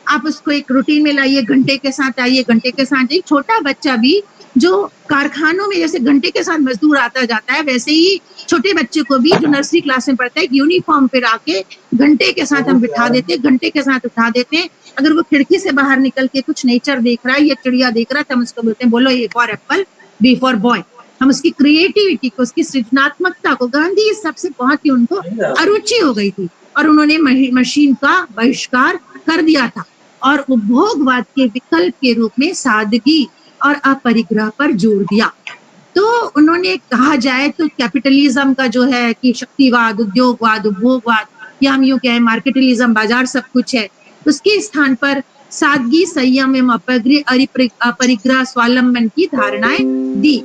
आप उसको एक रूटीन में लाइए, घंटे के साथ आइए, घंटे के साथ। एक छोटा बच्चा भी जो कारखानों में जैसे घंटे के साथ मजदूर आता जाता है, वैसे ही छोटे बच्चे को भी जो नर्सरी क्लास में पढ़ता है यूनिफॉर्म पे आके घंटे के साथ हम बिठा देते हैं, घंटे के साथ उठा देते हैं। अगर वो खिड़की से बाहर निकल के कुछ नेचर देख रहा है या चिड़िया देख रहा है तो हम उसको बोलते हैं, बोलो A for apple, B for boy. हम उसकी क्रिएटिविटी को, उसकी सृजनात्मकता को, गांधी इस सबसे बहुत ही उनको अरुचि हो गई थी और उन्होंने मशीन का बहिष्कार कर दिया था और उपभोगवाद के विकल्प के रूप में सादगी और अपरिग्रह पर जोर दिया। तो उन्होंने कहा जाए तो कैपिटलिज्म का जो है कि शक्तिवाद, उद्योगवाद, उपभोगवाद, या हम यूं कहें मार्केटलिज्म, बाजार सब कुछ है, उसके स्थान पर सादगी, संयम, अपरिग्रह, स्वावलंबन की धारणाएं दी।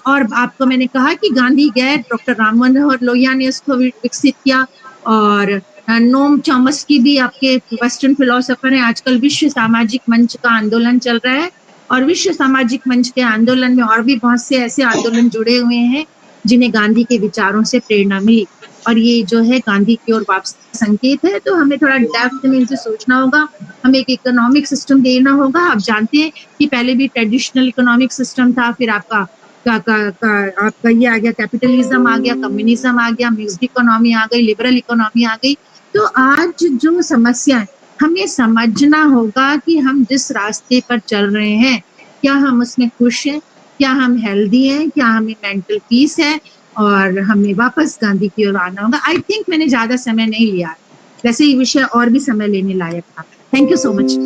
और आपको मैंने कहा कि गांधी गए, डॉक्टर राम मनोहर लोहिया ने इसको विकसित किया और नोम चॉम्स्की भी आपके वेस्टर्न फिलोसोफर हैं। आजकल विश्व सामाजिक मंच का आंदोलन चल रहा है और विश्व सामाजिक मंच के आंदोलन में और भी बहुत से ऐसे आंदोलन जुड़े हुए हैं जिन्हें गांधी के विचारों से प्रेरणा मिली और ये जो है गांधी की ओर वापसी संकेत है। तो हमें थोड़ा डेप्थ में इनसे सोचना होगा, हमें एक इकोनॉमिक सिस्टम देना होगा। आप जानते हैं कि पहले भी ट्रेडिशनल इकोनॉमिक सिस्टम था, फिर आपका ये आ गया कैपिटलिज्म, आ गया कम्युनिज्म, आ गया मिक्स्ड इकोनॉमी, आ गई लिबरल इकोनॉमी, आ गई। तो आज जो समस्या है हमें समझना होगा कि हम जिस रास्ते पर चल रहे हैं, क्या हम उसमें खुश हैं, क्या हम हेल्दी हैं, क्या हमें मेंटल पीस है, और हमें वापस गांधी की ओर आना होगा। आई थिंक मैंने ज्यादा समय नहीं लिया, वैसे ये विषय और भी समय लेने लायक था। Thank you so much.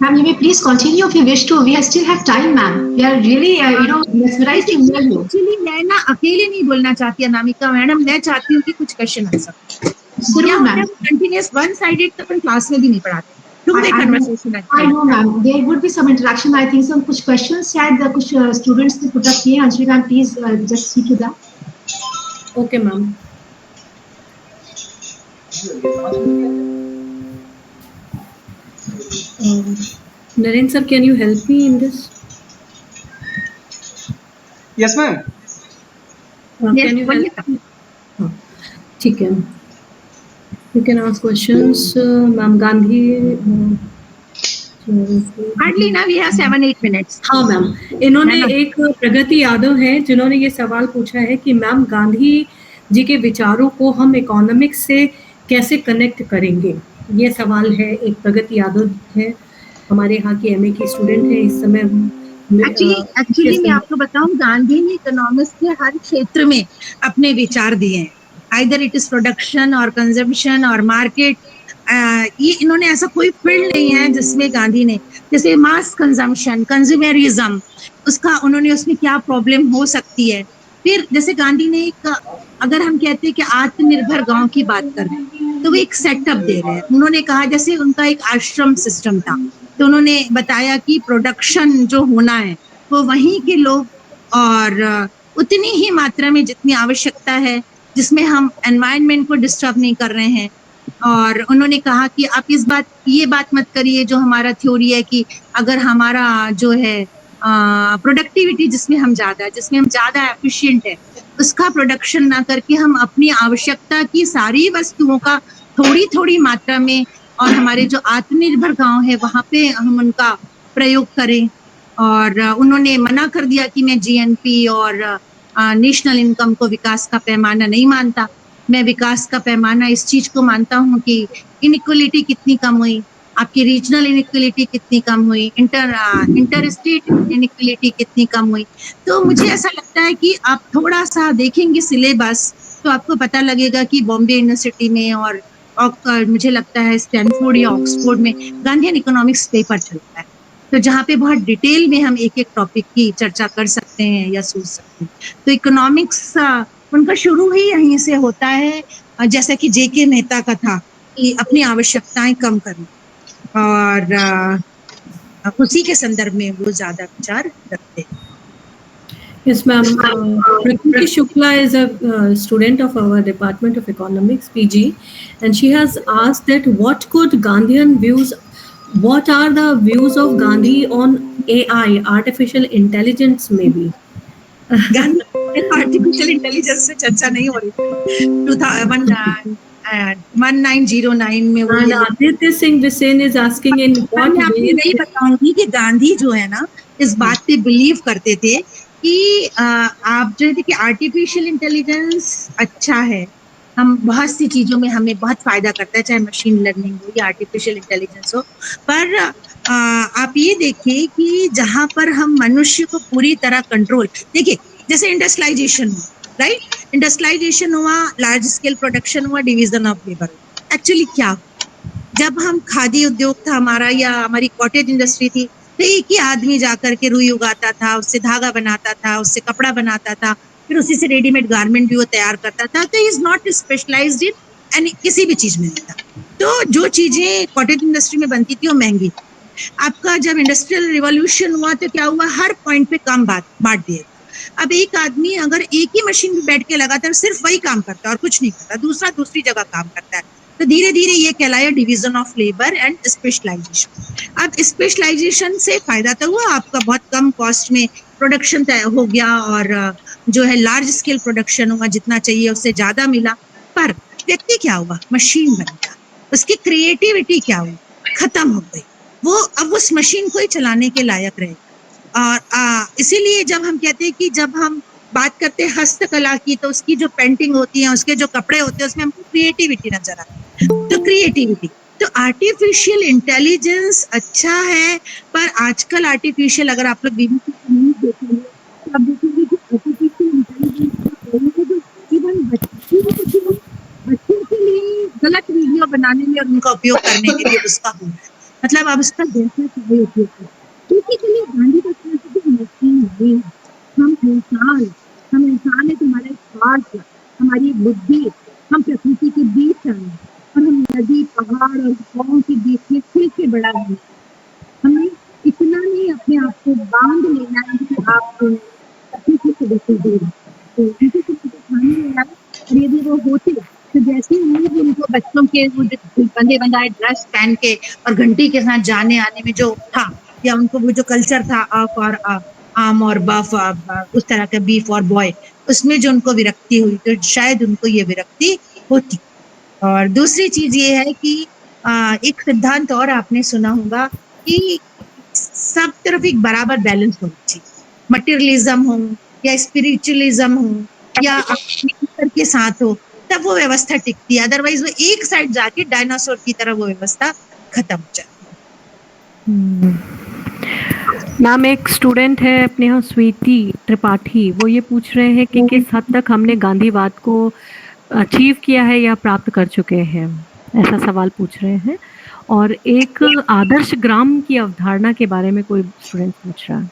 Ma'am, you may please continue if you wish to. We still have time, ma'am. We are really, mesmerizing you. Actually, मैं ना अकेले नहीं बोलना चाहती अनामिका मैडम, मैं चाहती हूँ कि कुछ question answer. Sure, ma'am. Continuous one-sided तो अपन क्लास में भी नहीं पढ़ाते। I know, ma'am. There would be some interaction. I think some कुछ questions शायद कुछ students ने put up किए। Anjali ma'am, please just see to that. Okay, ma'am. Naren sir, can you help me in this? Yes, ma'am. Can you help? ठीक है. You can ask questions, ma'am. Gandhi. Hardly now we have 7-8 minutes. हाँ ma'am, इन्होंने एक प्रगति यादव है जिन्होंने ये सवाल पूछा है कि मैम गांधी जी के विचारों को हम इकोनॉमिक्स से कैसे कनेक्ट करेंगे। ये सवाल है, एक प्रगति यादव है, हमारे यहाँ की एमए की स्टूडेंट है इस समय। एक्चुअली मैं आपको बताऊं, गांधी ने इकोनॉमिक्स के हर क्षेत्र में अपने विचार दिए हैं। आइदर इट इज प्रोडक्शन और कंजम्पशन और मार्केट, ये इन्होंने ऐसा कोई फील्ड नहीं है जिसमें गांधी ने, जैसे मास कंजम्पशन, कंज्यूमरिज्म, उसका उन्होंने उसमें क्या प्रॉब्लम हो सकती है। फिर जैसे गांधी ने एक, अगर हम कहते हैं कि आत्मनिर्भर गांव की बात कर रहे हैं, तो वो एक सेटअप दे रहे हैं। उन्होंने कहा जैसे उनका एक आश्रम सिस्टम था, तो उन्होंने बताया कि प्रोडक्शन जो होना है वो वहीं के लोग, और उतनी ही मात्रा में जितनी आवश्यकता है, जिसमें हम एनवायरनमेंट को डिस्टर्ब नहीं कर रहे हैं। और उन्होंने कहा कि आप ये बात मत करिए जो हमारा थ्योरी है कि अगर हमारा जो है प्रोडक्टिविटी जिसमें हम ज्यादा एफिशिएंट है, उसका प्रोडक्शन ना करके हम अपनी आवश्यकता की सारी वस्तुओं का थोड़ी थोड़ी मात्रा में, और हमारे जो आत्मनिर्भर गांव है वहां पे हम उनका प्रयोग करें। और उन्होंने मना कर दिया कि मैं जीएनपी और नेशनल इनकम को विकास का पैमाना नहीं मानता। मैं विकास का पैमाना इस चीज को मानता हूँ कि इनइक्वलिटी कितनी कम हुई, आपकी रीजनल इनइक्वलिटी कितनी कम हुई, इंटर स्टेट इनइक्वलिटी कितनी कम हुई। तो मुझे ऐसा लगता है कि आप थोड़ा सा देखेंगे सिलेबस तो आपको पता लगेगा कि बॉम्बे यूनिवर्सिटी में और मुझे लगता है स्टैनफोर्ड या ऑक्सफोर्ड में गांधीयन इकोनॉमिक्स पेपर चलता है, तो जहाँ पे बहुत डिटेल में हम एक एक टॉपिक की चर्चा कर सकते हैं या सोच सकते हैं। तो इकोनॉमिक्स उनका शुरू ही यहीं से होता है, जैसा कि जेके मेहता का था कि अपनी आवश्यकताएं कम करना, और उसी के संदर्भ में वो ज्यादा विचार रखते हैं। Yes, ma'am. Prakriti Shukla is a student of our Department of Economics, PG, and she has asked that what are the views of Gandhi on AI, artificial intelligence, maybe? Artificial intelligence से चर्चा नहीं हो रही थी 1909 में वो। And Aditya Singh Bisen is asking in what मैं आपको way. नहीं बताऊंगी कि गांधी जो है ना इस बात पे बिलीव करते थे कि आप जो है कि आर्टिफिशियल इंटेलिजेंस अच्छा है, हम बहुत सी चीजों में हमें बहुत फायदा करता है, चाहे मशीन लर्निंग हो या आर्टिफिशियल इंटेलिजेंस हो। पर आप ये देखिए कि जहां पर हम मनुष्य को पूरी तरह कंट्रोल, देखिए जैसे इंडस्ट्रियलाइजेशन हुआ, राइट, इंडस्ट्रियलाइजेशन हुआ, लार्ज स्केल प्रोडक्शन हुआ, डिवीजन ऑफ लेबर। एक्चुअली क्या हुआ, जब हम खादी उद्योग था हमारा या हमारी कॉटेज इंडस्ट्री थी, तो एक ही आदमी जाकर के रुई उगाता था, उससे धागा बनाता था, उससे कपड़ा बनाता था, फिर उसी से रेडीमेड गारमेंट भी वो तैयार करता था। तो is not specialised in any किसी भी चीज में नहीं था। तो जो चीजें कॉटेज इंडस्ट्री में बनती थी वो महंगी थी। आपका जब इंडस्ट्रियल रिवॉल्यूशन हुआ तो क्या हुआ, हर पॉइंट पे काम बांट दिया। अब एक आदमी अगर एक ही मशीन पे बैठ के लगातार सिर्फ वही काम करता है और कुछ नहीं करता, दूसरा दूसरी जगह काम करता है, तो धीरे धीरे ये कहलाया division of labour and specialisation. अब स्पेशलाइजेशन से फायदा तो हुआ, आपका बहुत कम कॉस्ट में प्रोडक्शन तय हो गया, और जो है लार्ज स्केल प्रोडक्शन हुआ, जितना चाहिए उससे ज्यादा मिला। पर व्यक्ति क्या हुआ, मशीन बन गया, उसकी क्रिएटिविटी क्या हुई, खत्म हो गई, वो अब उस मशीन को ही चलाने के लायक रहे। और इसीलिए जब हम कहते हैं कि जब हम बात करते हैं हस्तकला की, तो उसकी जो पेंटिंग होती है, उसके जो कपड़े होते हैं, उसमें हमको क्रिएटिविटी नजर आती है। तो क्रिएटिविटी, तो आर्टिफिशियल इंटेलिजेंस अच्छा है, पर आजकल आर्टिफिशियल, अगर आप लोग BBC न्यूज़ देखेंगे तो आप देखेंगे कि आर्टिफिशियल इंटेलिजेंस इवन बच्चों के लिए गलत वीडियो बनाने में और उनका उपयोग करने के लिए उसका हो रहा है। मतलब अब उसका जैसा चाहे उपयोग करें, बेसिकली गांधी का मशीन नहीं है, हम इंसान है, तुम्हारा स्वार्थ, हमारी बुद्धि, हम प्रकृति के बीच आए और हम नदी, पहाड़ और गाँव के बीच में खुल के बड़ा है। हमें इतना नहीं अपने आप को बांध लेना है कि आपको प्रकृति से बचे दे, तो उनके कुछ खाने में और यदि वो होते तो जैसे ही उनको बच्चों के वो बंधे बंधाए ड्रेस पहन के और घंटी के साथ जाने आने में जो था, या उनको वो जो कल्चर था अफ और आम और बफ, उस तरह का बीफ और बॉय, उसमें जो उनको विरक्ति हुई, तो शायद उनको ये विरक्ति होती। और दूसरी चीज ये है कि एक सिद्धांत और आपने सुना होगा कि सब तरफ एक बराबर बैलेंस होना चाहिए, मटेरियलिज्म हो या स्पिरिचुअलिज्म हो या नेचर के साथ हो, तब वो व्यवस्था टिकती है। अदरवाइज वो एक साइड जाके डायनासोर की तरह वो व्यवस्था खत्म हो जाती है। मैम, एक स्टूडेंट है अपने यहाँ स्वीति त्रिपाठी, वो ये पूछ रहे हैं कि किस हद तक हमने गांधीवाद को अचीव किया है या प्राप्त कर चुके हैं, ऐसा सवाल पूछ रहे हैं। और एक आदर्श ग्राम की अवधारणा के बारे में कोई स्टूडेंट पूछ रहा है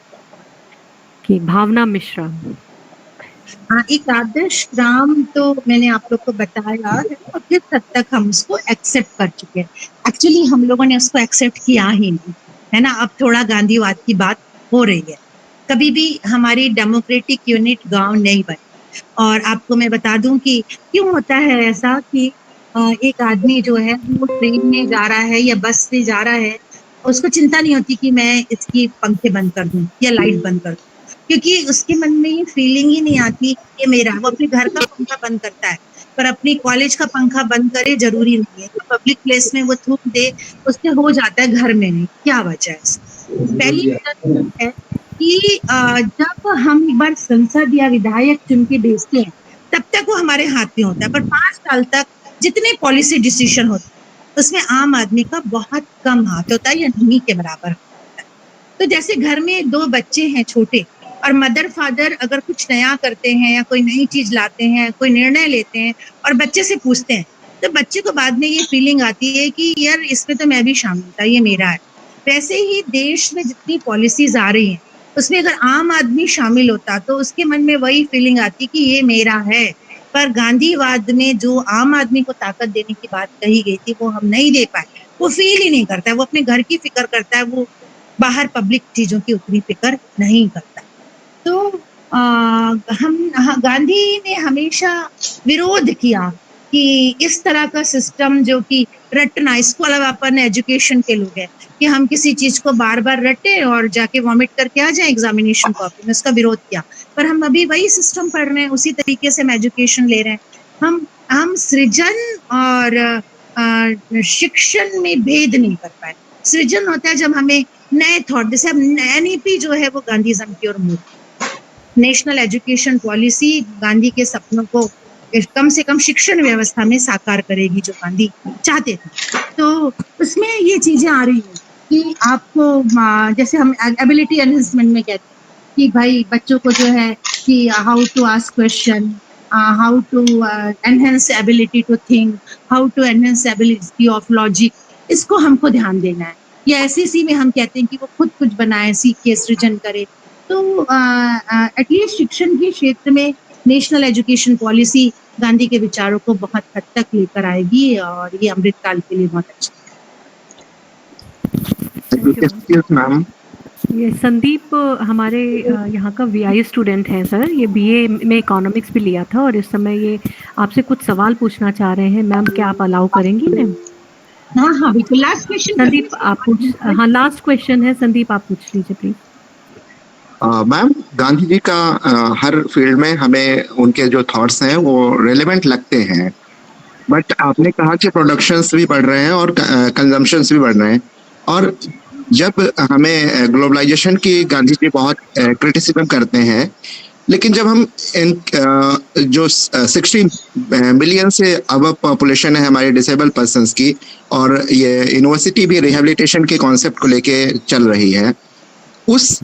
कि भावना मिश्रा। एक आदर्श ग्राम तो मैंने आप लोग को बताया है और किस हद तक हम उसको एक्सेप्ट कर चुके हैं। एक्चुअली हम लोगों ने उसको एक्सेप्ट किया ही नहीं, है ना। अब थोड़ा गांधीवाद की बात हो रही है। कभी भी हमारी डेमोक्रेटिक यूनिट गांव नहीं बनी। और आपको मैं बता दूं कि क्यों होता है ऐसा कि एक आदमी जो है वो ट्रेन में जा रहा है या बस से जा रहा है, उसको चिंता नहीं होती कि मैं इसकी पंखे बंद कर दूं या लाइट बंद कर दूं, क्योंकि उसके मन में ये फीलिंग ही नहीं आती ये मेरा। वो अपने घर का पंखा बंद करता है, पर अपनी कॉलेज का पंखा बंद करे जरूरी नहीं है। पब्लिक प्लेस में वो थूक दे, उससे हो जाता है, घर में नहीं। क्या वजह है इसकी? पहली वजह है कि जब हम एक बार संसद या विधायक चुन के भेजते हैं तब तक वो हमारे हाथ में होता है, पर 5 साल तक जितने पॉलिसी डिसीजन होते हैं उसमें आम आदमी का बहुत कम हाथ होता है या नहीं के बराबर होता है। तो जैसे घर में 2 बच्चे हैं छोटे, और मदर फादर अगर कुछ नया करते हैं या कोई नई चीज लाते हैं, कोई निर्णय लेते हैं और बच्चे से पूछते हैं, तो बच्चे को बाद में ये फीलिंग आती है कि यार इसमें तो मैं भी शामिल था, ये मेरा है। वैसे ही देश में जितनी पॉलिसीज आ रही हैं उसमें अगर आम आदमी शामिल होता तो उसके मन में वही फीलिंग आती कि ये मेरा है। पर गांधीवाद में जो आम आदमी को ताकत देने की बात कही गई थी वो हम नहीं दे पाए। वो फील ही नहीं करता है, वो अपने घर की फिक्र करता है, वो बाहर पब्लिक चीजों की उतनी फिक्र नहीं करता। तो गांधी ने हमेशा विरोध किया कि इस तरह का सिस्टम जो कि रटना, इसको अलावा अपन एजुकेशन के लोग हैं कि हम किसी चीज को बार बार रटे और जाके वॉमिट करके आ जाए एग्जामिनेशन कॉपी में, उसका विरोध किया। पर हम अभी वही सिस्टम पढ़ रहे हैं, उसी तरीके से हम एजुकेशन ले रहे हैं। हम सृजन और शिक्षण में भेद नहीं कर पाए। सृजन होता है जब हमें नए थॉट, जैसे अब एनईपी जो है वो गांधीज्म की ओर move, national education policy Gandhi के सपनों को कम से कम शिक्षण व्यवस्था में साकार करेगी जो गांधी चाहते थे। तो उसमें ये चीजें आ रही हैं कि आपको जैसे हम एबिलिटी एनहेंसमेंट में कहते हैं कि भाई बच्चों को जो है कि how to ask question, how to enhance ability to think, how to enhance ability of logic, इसको हमको ध्यान देना है। या एसईसी में हम कहते हैं कि वो खुद कुछ बनाए, सीखे, सृजन करे। तो एटलीस्ट शिक्षण के क्षेत्र में नेशनल एजुकेशन पॉलिसी गांधी के विचारों को बहुत हद तक लेकर आएगी और ये अमृतकाल के लिए बहुत अच्छा। मैम, ये संदीप हमारे यहाँ का वीआई स्टूडेंट है सर, ये बीए में इकोनॉमिक्स भी लिया था और इस समय ये आपसे कुछ सवाल पूछना चाह रहे हैं। मैम क्या आप अलाउ करेंगी मैम? हाँ बिल्कुल। लास्ट क्वेश्चन संदीप आप पूछ, हाँ लास्ट क्वेश्चन है, संदीप आप पूछ लीजिए प्लीज। मैम, गांधी जी का हर फील्ड में हमें उनके जो थॉट्स हैं वो रेलेवेंट लगते हैं, बट आपने कहा कि प्रोडक्शंस भी बढ़ रहे हैं और कंजम्पशंस भी बढ़ रहे हैं, और जब हमें ग्लोबलाइजेशन की गांधी जी बहुत क्रिटिसिज्म करते हैं, लेकिन जब हम इन जो 60 मिलियन से अब पॉपुलेशन है हमारे डिसेबल पर्सन्स की, और ये यूनिवर्सिटी भी रिहेबिलिटेशन के कॉन्सेप्ट को लेके चल रही है, उस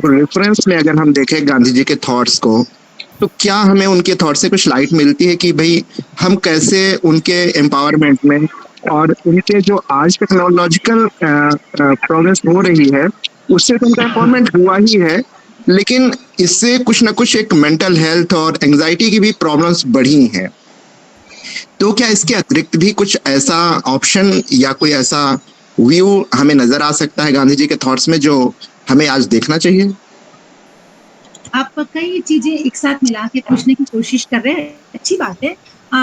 रेफरेंस में अगर हम देखें गांधी जी के थॉट्स को, तो क्या हमें उनके थॉट से कुछ लाइट मिलती है कि भाई हम कैसे उनके एम्पावरमेंट में और उनके जो आज टेक्नोलॉजिकल प्रोग्रेस हो रही है उससे तो उनका एम्पावरमेंट हुआ ही है, लेकिन इससे कुछ ना कुछ एक मेंटल हेल्थ और एंजाइटी की भी प्रॉब्लम्स बढ़ी हैं। तो क्या इसके अतिरिक्त भी कुछ ऐसा ऑप्शन या कोई ऐसा व्यू हमें नजर आ सकता है गांधी जी के थॉट्स में जो हमें आज देखना चाहिए? आप कई चीजें एक साथ मिला के पूछने की कोशिश कर रहे हैं, अच्छी बात है।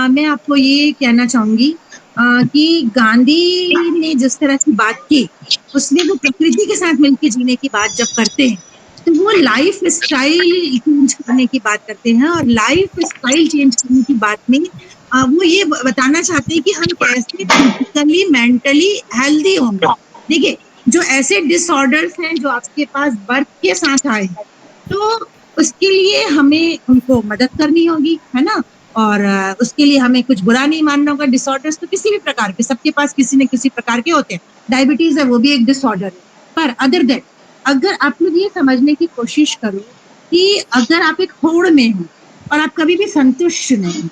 मैं आपको ये कहना चाहूंगी कि गांधी ने जिस तरह की बात की उसमें वो प्रकृति के साथ मिलकर जीने की बात जब करते हैं तो वो लाइफ स्टाइल चेंज करने की बात करते हैं, और लाइफ स्टाइल चेंज करने की बात में वो ये बताना चाहते हैं कि हम कैसे फिजिकली मेंटली हेल्दी होंगे। देखिए, जो ऐसे डिसऑर्डर्स हैं जो आपके पास बर्थ के साथ आए हैं, तो उसके लिए हमें उनको मदद करनी होगी, है ना। और उसके लिए हमें कुछ बुरा नहीं मानना होगा। डिसऑर्डर्स तो किसी भी प्रकार के, सबके पास किसी न किसी प्रकार के होते हैं। डायबिटीज है, वो भी एक डिसऑर्डर है। पर अदर दैट, अगर आप लोग ये समझने की कोशिश करो कि अगर आप एक होड़ में हो और आप कभी भी संतुष्ट नहीं,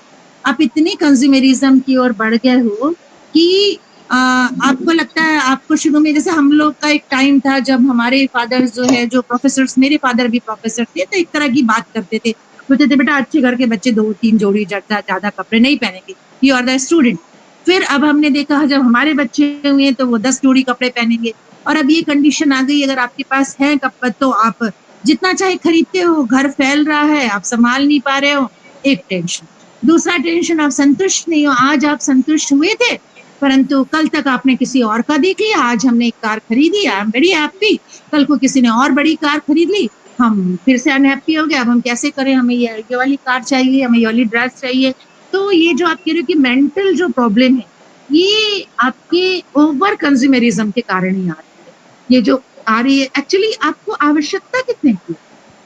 आप इतने कंज्यूमरिज्म की ओर बढ़ गए हो कि आपको लगता है, आपको शुरू में, जैसे हम लोग का एक टाइम था जब हमारे फादर्स जो है, जो प्रोफेसर्स, मेरे फादर भी प्रोफेसर थे, तो एक तरह की बात करते थे, बोलते थे बेटा अच्छे घर के बच्चे 2-3 जोड़ी ज्यादा कपड़े नहीं पहनेंगे, यू आर द स्टूडेंट। फिर अब हमने देखा जब हमारे बच्चे हुए तो वो 10 जोड़ी कपड़े पहनेंगे, और अब ये कंडीशन आ गई, अगर आपके पास है कपड़े तो आप जितना चाहे खरीदते हो, घर फैल रहा है, आप संभाल नहीं पा रहे हो, एक टेंशन। दूसरा टेंशन, आप संतुष्ट नहीं हो। आज आप संतुष्ट हुए थे, परंतु कल तक आपने किसी और का देख लिया, आज हमने एक कार खरीदी, आई एम वेरी हैप्पी, कल को किसी ने और बड़ी कार खरीद ली, हम फिर से अनहैप्पी हो गए, अब हम कैसे करें, हमें ये वाली कार चाहिए, हमें ये वाली ड्रेस चाहिए। तो ये जो आप कह रहे हो कि मेंटल जो प्रॉब्लम है, ये आपके ओवर कंज्यूमरिज्म के कारण ही आ रही है। ये जो आ रही है, एक्चुअली आपको आवश्यकता कितने की?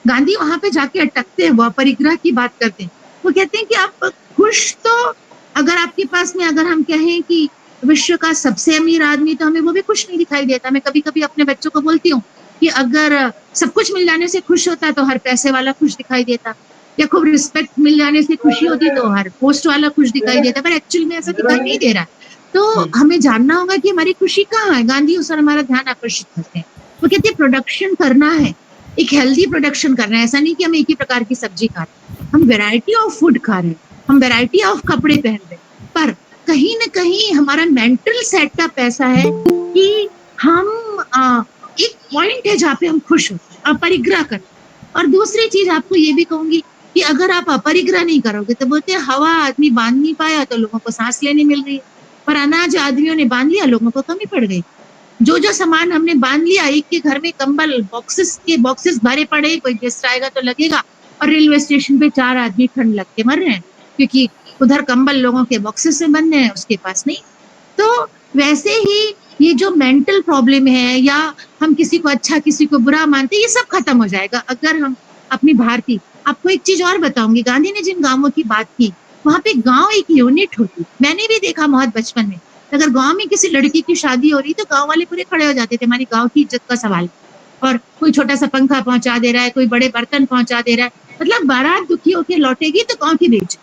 गांधी वहां पे जाके अटकते हैं, वो परिग्रह की बात करते हैं, वो कहते हैं कि आप खुश तो, अगर आपके पास में, अगर हम कहें कि विश्व का सबसे अमीर आदमी, तो हमें वो भी खुश नहीं दिखाई देता। मैं कभी कभी अपने बच्चों को बोलती हूँ कि अगर सब कुछ मिल जाने से खुश होता तो हर पैसे वाला खुश दिखाई देता, या खूब रिस्पेक्ट मिल जाने से खुशी होती तो हर पोस्ट वाला खुश दिखाई देता, पर एक्चुअली में ऐसा दिखाई नहीं दे रहा। तो हमें जानना होगा कि हमारी खुशी कहाँ है। गांधी उस पर हमारा ध्यान आकर्षित करते हैं, वो कहते हैं प्रोडक्शन करना है, एक हेल्दी प्रोडक्शन करना है। ऐसा नहीं कि हम एक ही प्रकार की सब्जी खा रहे हैं, हम वेराइटी ऑफ फूड खा रहे हैं, हम वेराइटी ऑफ कपड़े पहन रहे हैं, पर कहीं ना कहीं हमारा मेंटल सेटअप ऐसा है कि हम एक पॉइंट है जहाँ पे हम खुश होते हैं, अपरिग्रह करते हैं। और दूसरी चीज आपको ये भी कहूंगी कि अगर आप अपरिग्रह नहीं करोगे, तो बोलते हैं हवा आदमी बांध नहीं पाया तो लोगों को सांस लेने मिल रही है, पर अनाज आदमियों ने बांध लिया, लोगों को कमी पड़ गई। जो जो सामान हमने बांध लिया, एक के घर में कंबल बॉक्सेस भरे पड़े, कोई गेस्ट आएगा तो लगेगा, और रेलवे स्टेशन पे 4 आदमी ठंड लग के मर रहे हैं, क्योंकि उधर कंबल लोगों के बॉक्सेस से बंद है, उसके पास नहीं। तो वैसे ही ये जो मेंटल प्रॉब्लम है, या हम किसी को अच्छा किसी को बुरा मानते, ये सब खत्म हो जाएगा अगर हम अपनी भारतीय। आपको एक चीज और बताऊंगी, गांधी ने जिन गांवों की बात की, वहां पे गांव एक यूनिट होती, मैंने भी देखा बहुत बचपन में। अगर गांव में किसी लड़की की शादी हो रही तो गांव वाले पूरे खड़े हो जाते थे, हमारी गांव की इज्जत का सवाल, और कोई छोटा सा पंखा पहुंचा दे रहा है, कोई बड़े बर्तन पहुंचा दे रहा है, मतलब बारात दुखी होकर लौटेगी तो गांव की बेच।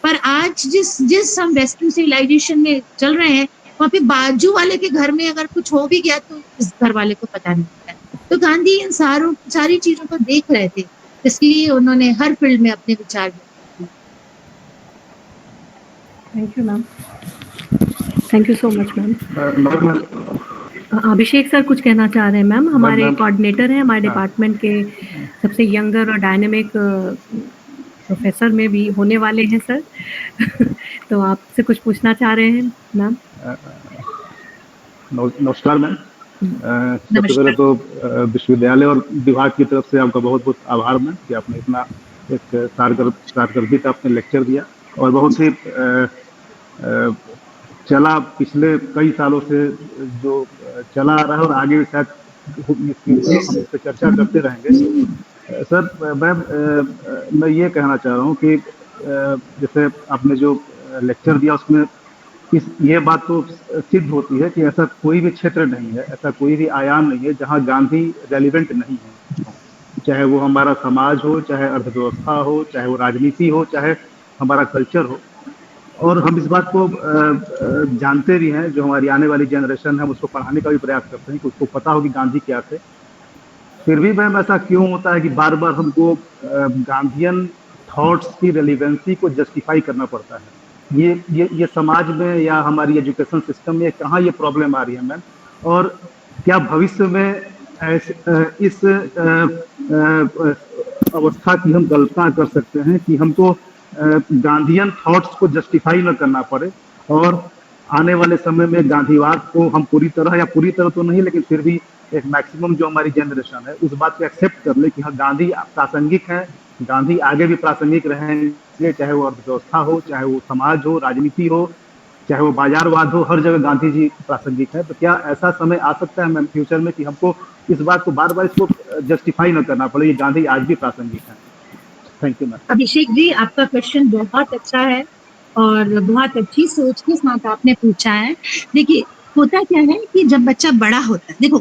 पर आज जिस हम वेस्टर्न सिविलाइजेशन में चल रहे हैं, वहां पे बाजू वाले के घर में अगर कुछ हो भी गया तो इस घर वाले को पता नहीं लगता। तो गांधी इन सारी चीजों को देख रहे थे, इसलिए उन्होंने हर फील्ड में अपने विचार व्यक्त किए। Thank you ma'am, thank you so much ma'am. Abhishek sir कुछ कहना चाह रहे हैं मैम, हमारे कोऑर्डिनेटर हैं, हमारे डिपार्टमेंट के सबसे यंगर और डायनेमिक प्रोफेसर में भी होने वाले हैं सर। तो आपसे कुछ पूछना चाह रहे हैं मैम। नमस्कार मैम। सबसे पहले तो विश्वविद्यालय और विभाग की तरफ से आपका बहुत बहुत आभार मैम कि आपने इतना एक कारकर्दगी का आपने लेक्चर दिया, और बहुत ही चला पिछले कई सालों से जो चला आ रहा है, और आगे भी शायद हम इस पर चर्चा करते रहेंगे। सर मैं ये कहना चाह रहा हूँ कि जैसे आपने जो लेक्चर दिया उसमें ये बात तो सिद्ध होती है कि ऐसा कोई भी क्षेत्र नहीं है, ऐसा कोई भी आयाम नहीं है जहाँ गांधी रेलिवेंट नहीं है। चाहे वो हमारा समाज हो, चाहे अर्थव्यवस्था हो, चाहे वो राजनीति हो, चाहे हमारा कल्चर हो। और हम इस बात को जानते भी हैं, जो हमारी आने वाली जनरेशन है उसको पढ़ाने का भी प्रयास करते हैं कि उसको पता हो कि गांधी क्या थे। फिर भी मैम ऐसा क्यों होता है कि बार बार हमको गांधीयन थॉट्स की रेलिवेंसी को जस्टिफाई करना पड़ता है? ये समाज में या हमारी एजुकेशन सिस्टम में कहाँ ये प्रॉब्लम आ रही है मैम? और क्या भविष्य में इस अवस्था की हम कल्पना कर सकते हैं कि हमको गांधीयन थॉट्स को जस्टिफाई न करना पड़े, और आने वाले समय में गांधीवाद को हम पूरी तरह, या पूरी तरह तो नहीं लेकिन फिर भी एक मैक्सिमम जो हमारी जनरेशन है उस बात को एक्सेप्ट कर ले कि हाँ गांधी प्रासंगिक है, गांधी आगे भी प्रासंगिक रहेंगे, चाहे वो अर्थव्यवस्था हो, चाहे वो समाज हो, राजनीति हो, चाहे वो बाजारवाद हो, हर जगह गांधी जी प्रासंगिक है। तो क्या ऐसा समय आ सकता है मैम फ्यूचर में कि हमको इस बात को बार बार इसको जस्टिफाई न करना पड़े, ये गांधी आज भी प्रासंगिक है? Thank you ma'am. Abhishek ji, आपका क्वेश्चन बहुत अच्छा है और बहुत अच्छी सोच के साथ आपने पूछा है। देखिए होता क्या है कि जब बच्चा बड़ा होता है, देखो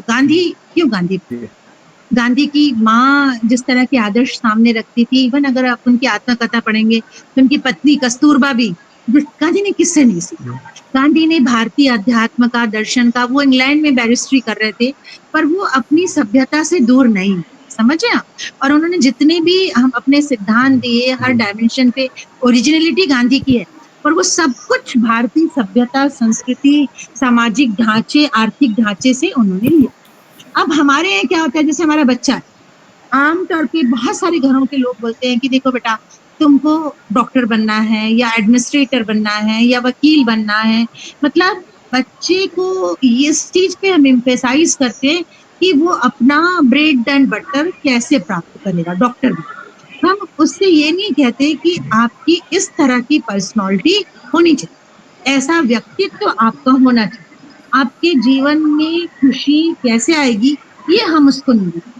गांधी की माँ जिस तरह के आदर्श सामने रखती थी, इवन अगर आप उनकी आत्मकथा पढ़ेंगे तो उनकी पत्नी कस्तूरबा भी गांधी ने किससे नहीं सीखा? गांधी ने भारतीय अध्यात्म का, दर्शन का, वो इंग्लैंड में बैरिस्ट्री कर रहे थे, पर वो अपनी सभ्यता से दूर नहीं, समझे आप? और उन्होंने जितने भी हम अपने सिद्धांत दिए, हर डायमेंशन पे ओरिजिनलिटी गांधी की है, पर वो सब कुछ भारतीय सभ्यता, संस्कृति, सामाजिक ढांचे, आर्थिक ढांचे से उन्होंने लिया। अब हमारे यहाँ क्या होता है, जैसे हमारा बच्चा है, आमतौर पे बहुत सारे घरों के लोग बोलते हैं कि देखो बेटा, तुमको डॉक्टर बनना है या एडमिनिस्ट्रेटर बनना है या वकील बनना है। मतलब बच्चे को इस चीज पे हम एम्फेसाइज करते हैं कि वो अपना ब्रेड एंड बटर कैसे प्राप्त करेगा, डॉक्टर भी। हम उससे ये नहीं कहते कि आपकी इस तरह की पर्सनालिटी होनी चाहिए, ऐसा व्यक्तित्व आपका होना चाहिए। आपके जीवन में खुशी कैसे आएगी, ये हम उसको नहीं बताते।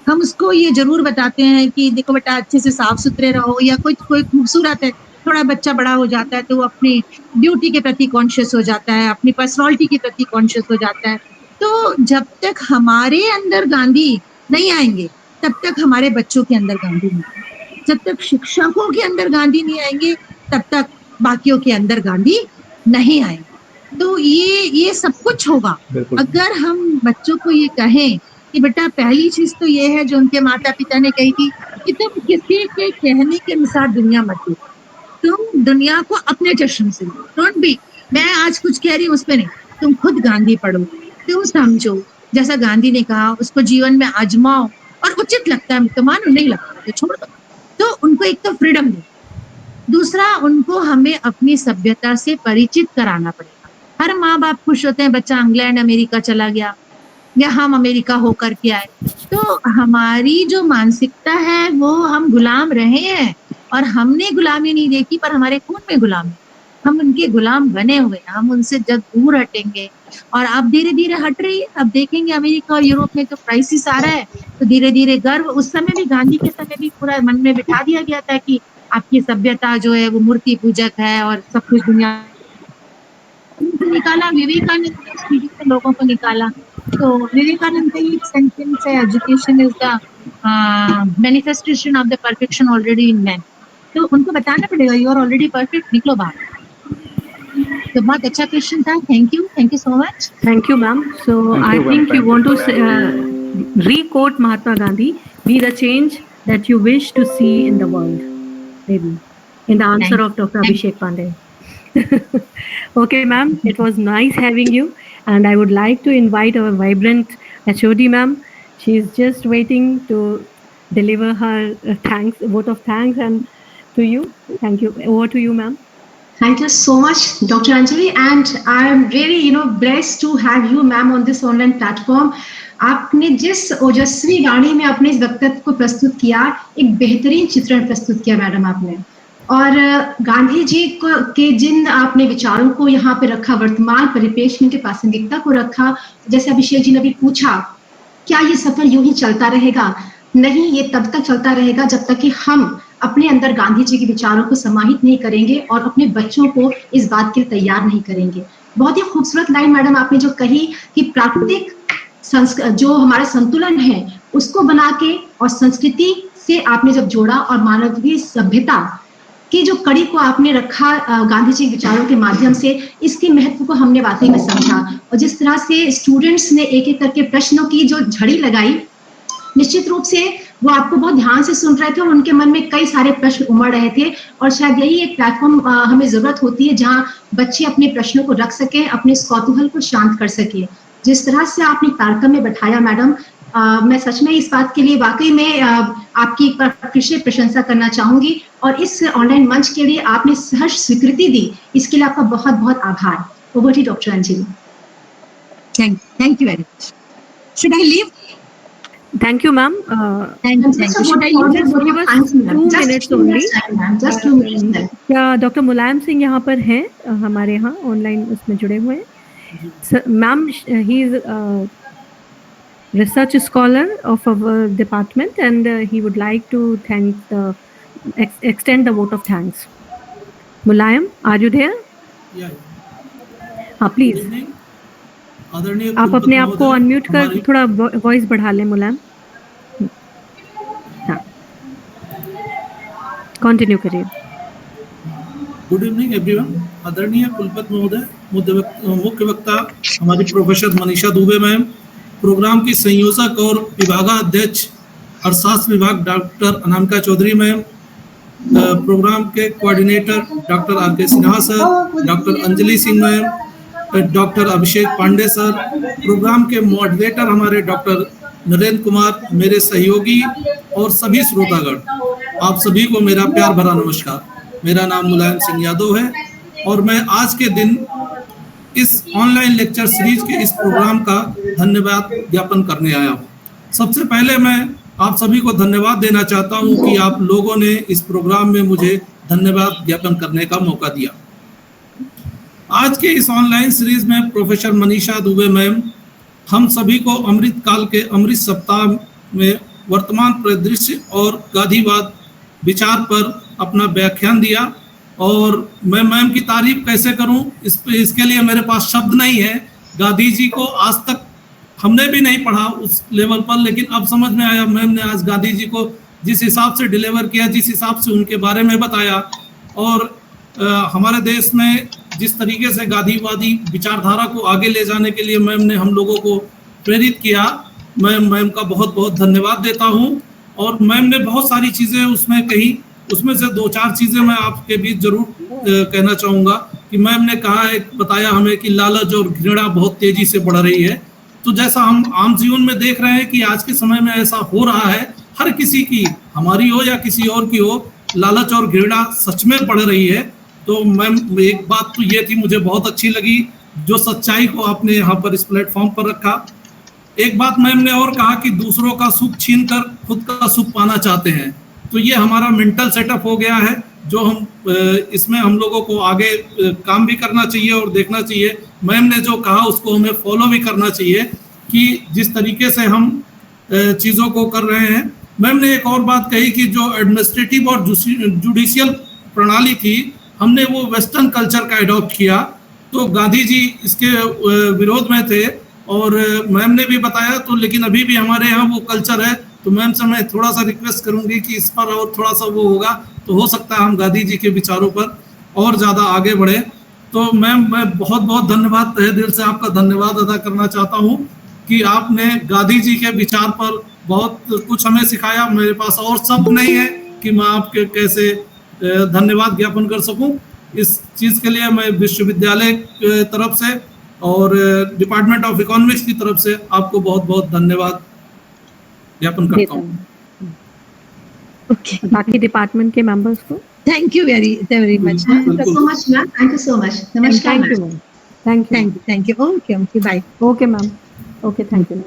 हम उसको ये जरूर बताते हैं कि देखो बेटा, अच्छे से साफ सुथरे रहो, या कोई कोई खूबसूरत है, थोड़ा बच्चा बड़ा हो जाता है तो वो अपनी ड्यूटी के प्रति कॉन्शियस हो जाता है, अपनी पर्सनालिटी के प्रति कॉन्शियस हो जाता है। तो जब तक हमारे अंदर गांधी नहीं आएंगे, तब तक हमारे बच्चों के अंदर गांधी नहीं आएंगे। जब तक शिक्षकों के अंदर गांधी नहीं आएंगे, तब तक बाकियों के अंदर गांधी नहीं आएंगे। तो ये सब कुछ होगा अगर हम बच्चों को ये कहें कि बेटा, पहली चीज तो ये है जो उनके माता पिता ने कही थी कि तुम किसी के कहने के अनुसार दुनिया मत देखो, तुम दुनिया को अपने चश्मे से लो। डोंट बी, मैं आज कुछ कह रही हूँ उस पर नहीं, तुम खुद गांधी पढ़ो, तुम समझो, जैसा गांधी ने कहा उसको जीवन में आजमाओ, और उचित लगता है तो मानो, नहीं लगता तो छोड़ दो। तो उनको एक तो फ्रीडम दो, दूसरा उनको हमें अपनी सभ्यता से परिचित कराना पड़ेगा। हर माँ बाप खुश होते हैं बच्चा इंग्लैंड अमेरिका चला गया या हम अमेरिका होकर के आए, तो हमारी जो मानसिकता है वो हम गुलाम रहे हैं, और हमने गुलामी नहीं देखी, पर हमारे खून में गुलामी, हम उनके गुलाम बने हुए हैं। हम उनसे जब दूर हटेंगे, और अब धीरे धीरे हट रही है, अब देखेंगे अमेरिका और यूरोप में तो क्राइसिस आ रहा है, तो धीरे धीरे गर्व, उस समय भी गांधी के समय भी पूरा मन में बिठा दिया गया था कि आपकी सभ्यता जो है वो मूर्ति पूजक है और सब कुछ दुनिया निकाला। विवेकानंद ने उस चीज से लोगों को निकाला। तो विवेकानंद का एक सेंटेंस है, education is the manifestation of the perfection already in man. तो उनको बताना पड़ेगा यू आर ऑलरेडी परफेक्ट, निकलो बाहर। तो बहुत अच्छा क्वेश्चन था, thank you so much. Thank you, ma'am. So I think you want to re-quote Mahatma Gandhi, be the change that you wish to see in the world, maybe, in the answer of Dr. Abhishek Pandey. Okay, ma'am, it was nice having you, and I would like to invite our vibrant HOD, ma'am. She is just waiting to deliver her vote of thanks and to you. Thank you. Over to you, ma'am. Thank you so much, Dr. Anjali, and I am really, blessed to have you, ma'am, on this online platform. आपने जिस ओजस्वी वाणी में अपने इस वक्तव्य को प्रस्तुत किया, एक बेहतरीन चित्रण प्रस्तुत किया मैडम आपने, और गांधी जी के जिन आपने विचारों को यहाँ पे रखा, वर्तमान परिपेक्ष में उनकी प्रासंगिकता को रखा। जैसे अभिषेक जी ने भी पूछा, क्या ये सफर यूं ही चलता रहेगा? नहीं, ये तब तक चलता रहेगा जब तक कि हम अपने अंदर गांधी जी के विचारों को समाहित नहीं करेंगे और अपने बच्चों को इस बात के लिए तैयार नहीं करेंगे। बहुत ही खूबसूरत लाइन मैडम आपने जो कही कि प्राकृतिक जो हमारा संतुलन है उसको बना के, और संस्कृति से आपने जब जोड़ा, और मानवीय सभ्यता की जो कड़ी को आपने रखा गांधी जी के विचारों के माध्यम से, इसके महत्व को हमने वाकई में समझा। और जिस तरह से स्टूडेंट्स ने एक एक करके प्रश्नों की जो झड़ी लगाई, निश्चित रूप से वो आपको बहुत ध्यान से सुन रहे थे और उनके मन में कई सारे प्रश्न उमड़ रहे थे, और शायद यही एक प्लेटफॉर्म हमें जरूरत होती है जहां बच्चे अपने प्रश्नों को रख सके, अपने इस कौतूहल को शांत कर सके। जिस तरह से आपने तारतम्य में बैठाया मैडम, मैं सच में इस बात के लिए वाकई में आपकी फिर से प्रशंसा करना चाहूंगी, और इस ऑनलाइन मंच के लिए आपने सहर्ष स्वीकृति दी, इसके लिए आपका बहुत बहुत आभार। Over to doctor Anjali. Thank you very much. Should I leave? Thank you, ma'am. Thank you. Should I just give us 2 minutes only? Just 2 minutes. क्या डॉक्टर मुलायम सिंह यहाँ पर हैं, हमारे यहाँ ऑनलाइन उसमें जुड़े हुए हैं? Ma'am, he is research scholar of our department, and he would like to extend the vote of thanks. Mulayam, are you there? Yeah. हाँ, please. आप अपने आप को अनम्यूट कर थोड़ा वॉइस बढ़ा लें मुलायम। हाँ, कंटिन्यू करिए। Good evening everyone. आदरणीय कुलपति महोदय, मुख्य वक्ता हमारी professor Manisha Dubey ma'am, programme की संयोजक और विभागाध्यक्ष अर्थशास्त्र विभाग doctor Anamika Chaudhary ma'am, programme के coordinator doctor R K Sinha sir, doctor Anjali Singh ma'am, doctor Abhishek Pandey sir, programme के मॉडरेटर हमारे डॉक्टर नरेंद्र कुमार, मेरे सहयोगी और सभी श्रोतागण, आप सभी को मेरा प्यार भरा नमस्कार। मेरा नाम मुलायम सिंह यादव है और मैं आज के दिन इस ऑनलाइन लेक्चर सीरीज के इस प्रोग्राम का धन्यवाद ज्ञापन करने आया हूँ। सबसे पहले मैं आप सभी को धन्यवाद देना चाहता हूँ कि आप लोगों ने इस प्रोग्राम में मुझे धन्यवाद ज्ञापन करने का मौका दिया। आज के इस ऑनलाइन सीरीज में प्रोफेसर मनीषा दुबे मैम हम सभी को अमृत काल के अमृत सप्ताह में वर्तमान परिदृश्य और गांधीवाद विचार पर अपना व्याख्यान दिया और मैं मैम की तारीफ कैसे करूं, इसके लिए मेरे पास शब्द नहीं है। गांधी जी को आज तक हमने भी नहीं पढ़ा उस लेवल पर, लेकिन अब समझ में आया मैम ने आज गांधी जी को जिस हिसाब से डिलीवर किया, जिस हिसाब से उनके बारे में बताया और हमारे देश में जिस तरीके से गांधीवादी विचारधारा को आगे ले जाने के लिए मैम ने हम लोगों को प्रेरित किया, मैं मैम का बहुत बहुत धन्यवाद देता हूँ। और मैम ने बहुत सारी चीज़ें उसमें कही, उसमें से 2-4 चीज़ें मैं आपके बीच जरूर कहना चाहूँगा कि मैम ने कहा है, बताया हमें कि लालच और घृणा बहुत तेज़ी से बढ़ रही है। तो जैसा हम आम जीवन में देख रहे हैं कि आज के समय में ऐसा हो रहा है, हर किसी की, हमारी हो या किसी और की हो, लालच और घृणा सच में बढ़ रही है। तो मैम एक बात तो ये थी, मुझे बहुत अच्छी लगी जो सच्चाई को आपने यहाँ पर इस प्लेटफॉर्म पर रखा। एक बात मैम ने और कहा कि दूसरों का सुख छीनकर खुद का सुख पाना चाहते हैं। तो ये हमारा मेंटल सेटअप हो गया है जो हम इसमें हम लोगों को आगे काम भी करना चाहिए और देखना चाहिए। मैम ने जो कहा उसको हमें फॉलो भी करना चाहिए कि जिस तरीके से हम चीज़ों को कर रहे हैं। मैम ने एक और बात कही कि जो एडमिनिस्ट्रेटिव और जुडिशियल प्रणाली थी, हमने वो वेस्टर्न कल्चर का एडॉप्ट किया। तो गांधी जी इसके विरोध में थे और मैम ने भी बताया, तो लेकिन अभी भी हमारे यहाँ वो कल्चर है। तो मैम से मैं थोड़ा सा रिक्वेस्ट करूंगी कि इस पर और थोड़ा सा वो होगा तो हो सकता है हम गांधी जी के विचारों पर और ज़्यादा आगे बढ़े। तो मैम मैं बहुत बहुत धन्यवाद, तहे दिल से आपका धन्यवाद अदा करना चाहता हूँ कि आपने गांधी जी के विचार पर बहुत कुछ हमें सिखाया। मेरे पास और शब्द नहीं है कि मैं आपके कैसे धन्यवाद ज्ञापन कर सकूं। इस चीज़ के लिए मैं विश्वविद्यालय की तरफ से और डिपार्टमेंट ऑफ इकोनॉमिक्स की तरफ से आपको बहुत बहुत धन्यवाद ज्ञापन करता हूँ। बाकी डिपार्टमेंट के मेंबर्स को thank you very much. Thank you so much, ma'am. Thank you so much. Namaskar. Thank you ma'am. Thank you. Okay bye. Okay ma'am. Okay thank you.